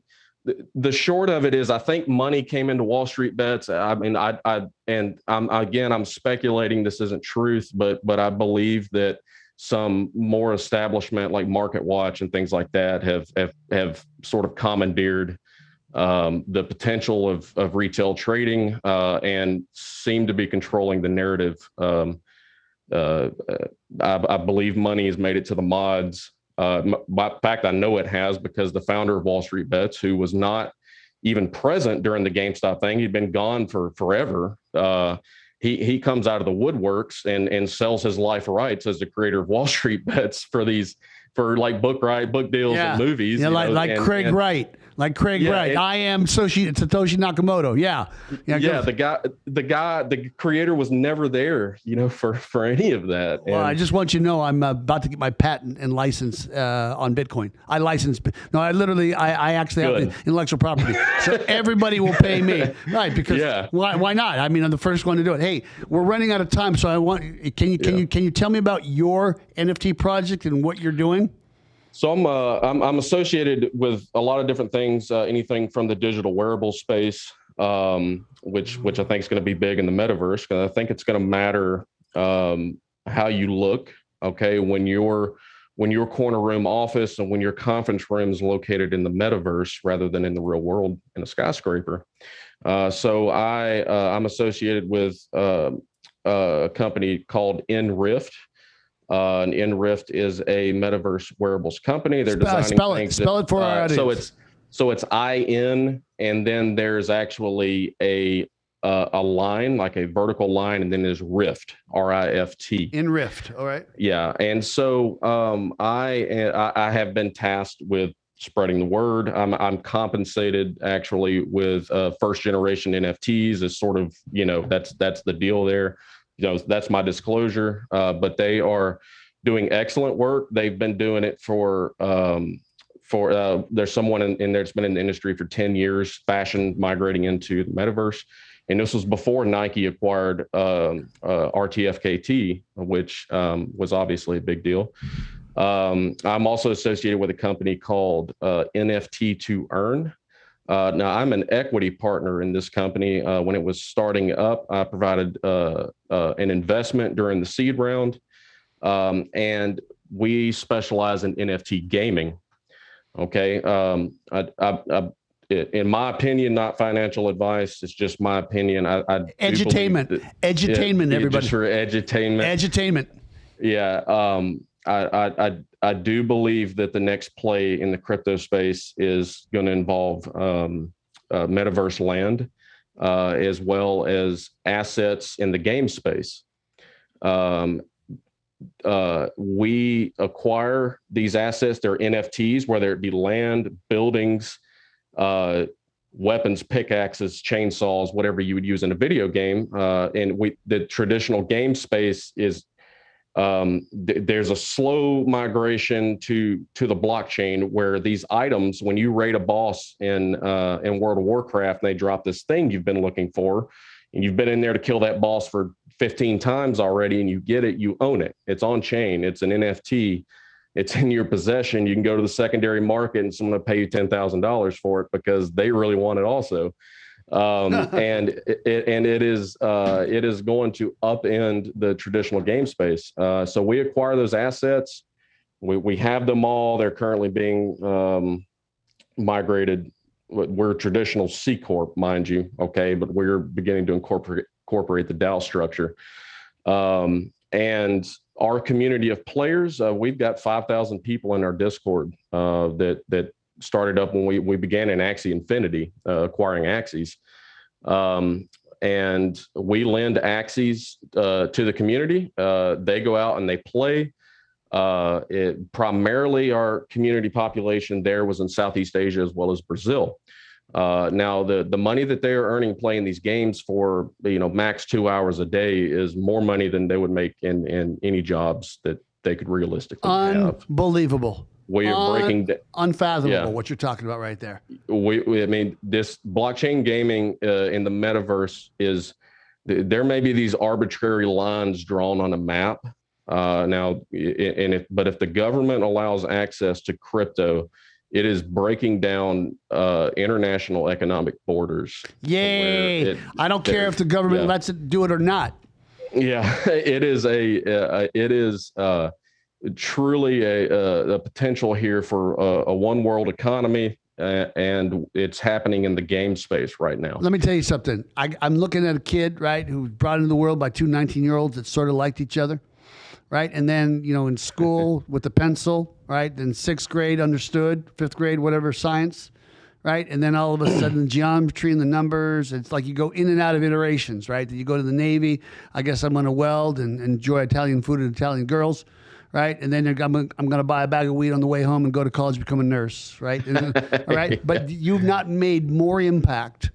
the short of it is, I think money came into Wall Street Bets. I mean, I'm speculating. This isn't truth, but I believe that some more establishment like Market Watch and things like that have sort of commandeered the potential of retail trading and seem to be controlling the narrative. I believe money has made it to the mods. In fact, I know it has, because the founder of Wall Street Bets, who was not even present during the GameStop thing, he'd been gone for forever. He comes out of the woodworks and sells his life rights as the creator of Wall Street Bets for these for like book deals and movies. Yeah, like Craig Wright. Like Craig Wright. I am Satoshi Nakamoto. Yeah. The creator was never there, for any of that. Well, I just want you to know I'm about to get my patent and license on Bitcoin. I actually have the intellectual property. So everybody will pay me. Right, because why not? I mean, I'm the first one to do it. Hey, we're running out of time, so can you tell me about your NFT project and what you're doing? So I'm associated with a lot of different things, anything from the digital wearable space, which I think is going to be big in the metaverse, because I think it's going to matter how you look. Okay, when your corner room office and when your conference room is located in the metaverse rather than in the real world in a skyscraper. So I'm associated with a company called InRift. And InRift is a metaverse wearables company. They're designing things. Spell it for our audience. So it's IN, and then there's actually a line, like a vertical line, and then there's Rift, RIFT. InRift, all right. Yeah, and so I have been tasked with spreading the word. I'm compensated actually with first generation NFTs as sort of, that's the deal there. That's my disclosure, but they are doing excellent work. They've been doing it for there's someone in there that's been in the industry for 10 years, fashion migrating into the metaverse. And this was before Nike acquired RTFKT, which was obviously a big deal. I'm also associated with a company called NFT to Earn. Now, I'm an equity partner in this company. When it was starting up, I provided an investment during the seed round, and we specialize in NFT gaming. Okay, in my opinion, not financial advice. It's just my opinion. Edutainment, everybody. Just for edutainment. Edutainment. Yeah. I do believe that the next play in the crypto space is going to involve metaverse land, as well as assets in the game space. We acquire these assets, they're NFTs, whether it be land, buildings, weapons, pickaxes, chainsaws, whatever you would use in a video game. And the traditional game space is there's a slow migration to the blockchain, where these items, when you raid a boss in World of Warcraft, and they drop this thing you've been looking for, and you've been in there to kill that boss for 15 times already, and you get it, you own it. It's on chain. It's an NFT. It's in your possession. You can go to the secondary market and someone will pay you $10,000 for it because they really want it also. And it is going to upend the traditional game space. So we acquire those assets. We have them all. They're currently being migrated. We're a traditional C Corp, mind you. Okay. But we're beginning to incorporate the DAO structure. And our community of players, we've got 5,000 people in our Discord that started up when we began in Axie Infinity, acquiring Axies. And we lend Axies to the community. They go out and they play. Primarily our community population there was in Southeast Asia as well as Brazil. Now the money that they are earning playing these games for, max 2 hours a day is more money than they would make in any jobs that they could realistically have. Unbelievable. We are breaking unfathomable what you're talking about right there. I mean, this blockchain gaming in the metaverse is, there may be these arbitrary lines drawn on a map. But if the government allows access to crypto, it is breaking down international economic borders. Yay! I don't care if the government lets it do it or not. Yeah, it is truly a potential here for a one world economy, and it's happening in the game space right now. Let me tell you something. I'm looking at a kid, right, who was brought into the world by two 19-year-olds that sort of liked each other, right? And then, in school with the pencil, right? Then 6th grade understood, 5th grade, whatever, science, right? And then all of a sudden geometry and the numbers, it's like you go in and out of iterations, right? Then you go to the Navy. I guess I'm going to weld and enjoy Italian food and Italian girls, right? And then I'm going to buy a bag of weed on the way home and go to college, become a nurse, right? And then, all right. But you've not made more impact.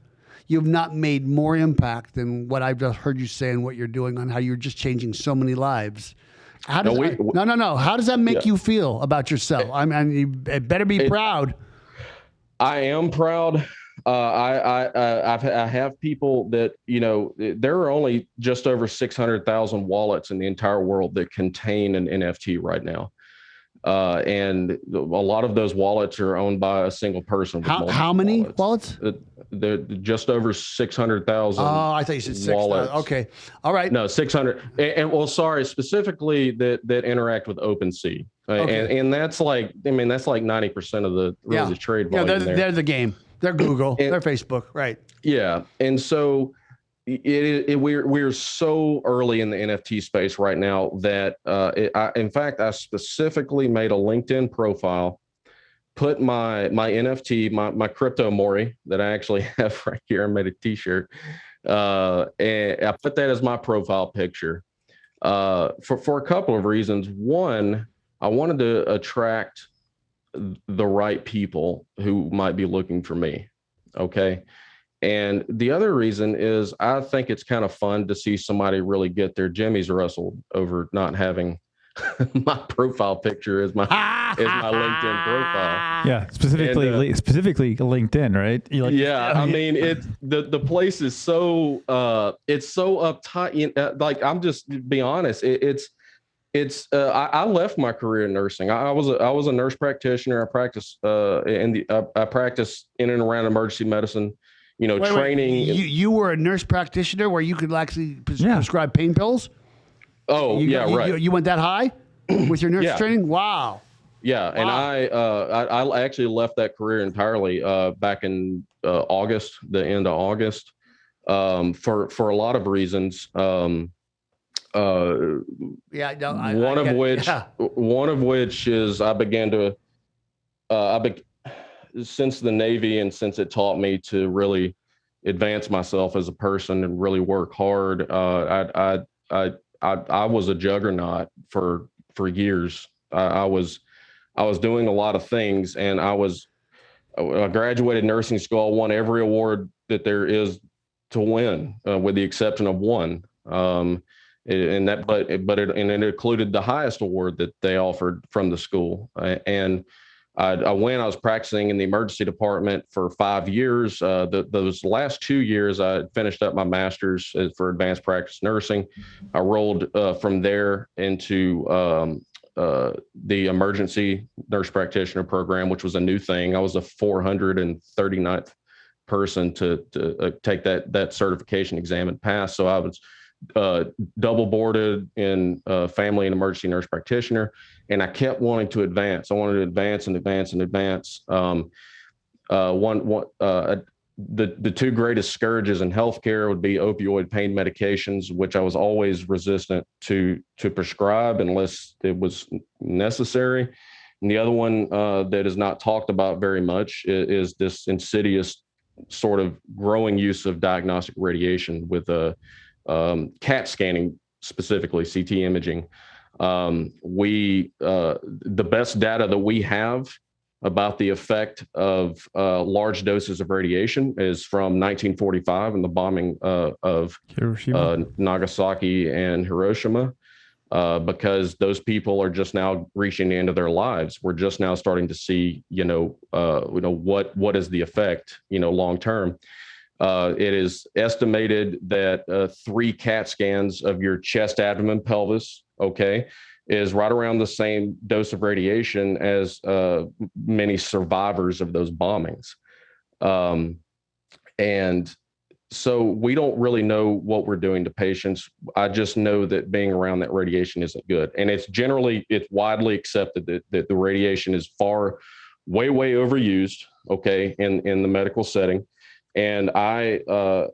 You've not made more impact than what I've just heard you say and what you're doing on how you're just changing so many lives. How does no. How does that make you feel about yourself? I mean, you better be proud. I am proud. I have people that, there are only just over 600,000 wallets in the entire world that contain an NFT right now. And a lot of those wallets are owned by a single person. How many wallets? They're just over 600,000. Oh, I thought you said 6,000. Okay. All right. No, 600. Specifically that interact with OpenSea. Okay. And that's like 90% of the trade volume. They're the game. They're Google. They're Facebook. Right. Yeah. And so we're so early in the NFT space right now that in fact, I specifically made a LinkedIn profile, put my NFT, my crypto Mori that I actually have right here. I made a t-shirt. And I put that as my profile picture for a couple of reasons. One, I wanted to attract the right people who might be looking for me. Okay. And the other reason is I think it's kind of fun to see somebody really get their jimmies rustled over not having my profile picture as my LinkedIn profile. Yeah, specifically LinkedIn, right? I mean, the place is so it's so uptight. Like, I'm just be honest, I left my career in nursing. I was a nurse practitioner. I practiced I practiced in and around emergency medicine. Training. You were a nurse practitioner where you could actually prescribe pain pills? Oh, right. You went that high with your nurse training? Wow. Yeah, and I actually left that career entirely back in August, the end of August, for a lot of reasons. One of which is I began to since the Navy and since it taught me to really advance myself as a person and really work hard. I was a juggernaut for years. I was doing a lot of things, and I graduated nursing school. I won every award that there is to win, with the exception of one. But it included the highest award that they offered from the school. And I was practicing in the emergency department for 5 years. Those last 2 years, I finished up my master's for advanced practice nursing. I rolled from there into the emergency nurse practitioner program, which was a new thing. I was the 439th person to take that certification exam and pass. So I was double boarded in family and emergency nurse practitioner, and I kept wanting to advance. I wanted to advance and advance and advance. The two greatest scourges in healthcare would be opioid pain medications, which I was always resistant to prescribe unless it was necessary. And the other one that is not talked about very much is this insidious sort of growing use of diagnostic radiation with CAT scanning, specifically CT imaging. The best data that we have about the effect of large doses of radiation is from 1945 and the bombing of Nagasaki and Hiroshima, because those people are just now reaching the end of their lives. We're just now starting to see, what is the effect, long term. It is estimated that 3 CAT scans of your chest, abdomen, pelvis, is right around the same dose of radiation as many survivors of those bombings. And so we don't really know what we're doing to patients. I just know that being around that radiation isn't good. And it's widely accepted that the radiation is way overused, in the medical setting. And I,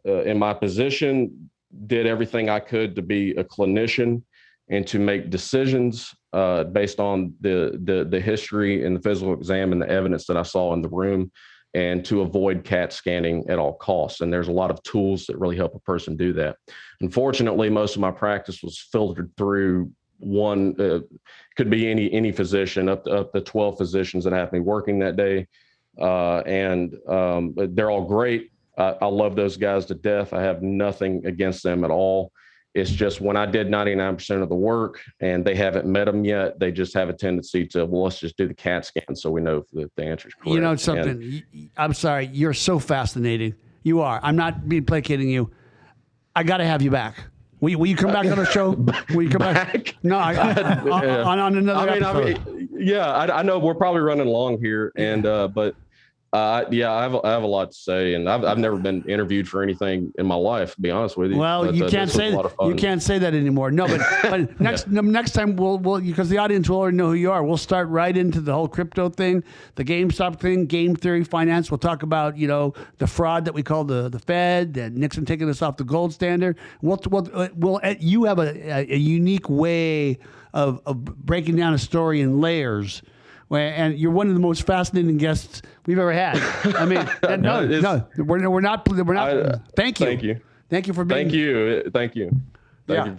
in my position, did everything I could to be a clinician and to make decisions based on the history and the physical exam and the evidence that I saw in the room, and to avoid CAT scanning at all costs. And there's a lot of tools that really help a person do that. Unfortunately, most of my practice was filtered through one, could be any physician, up to 12 physicians that have me working that day. And they're all great. I love those guys to death. I have nothing against them at all. It's just when I did 99% of the work and they haven't met them yet, they just have a tendency to, well, let's just do the CAT scan so we know that the answer is correct. You know something? I'm sorry. You're so fascinating. You are. I'm not being placating you. I got to have you back. Will you come back on the show? Will you come back? No, on another episode. I know we're probably running long here, and but I have a lot to say, and I've never been interviewed for anything in my life, to be honest with you. Well, but, you can't say you can't say that anymore. No, but next time we'll because the audience will already know who you are. We'll start right into the whole crypto thing, the GameStop thing, game theory, finance. We'll talk about the fraud that we call the Fed and Nixon taking us off the gold standard. You have a unique way of breaking down a story in layers. And you're one of the most fascinating guests we've ever had. I mean, we're not. Thank you. Thank you for being. Thank you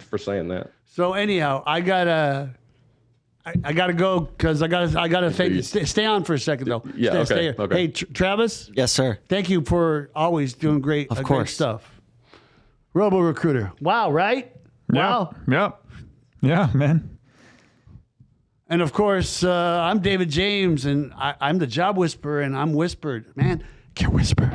for saying that. So anyhow, I gotta go because I gotta thank. Stay on for a second though. Yeah. Stay Okay. Hey, Travis. Yes, sir. Thank you for always doing great. Of course. Great stuff. Robo Recruiter. Wow. Right. Wow. Yep. Yeah, man. And of course, I'm David James, and I'm the Job Whisperer, and I'm whispered. Man, get whisper.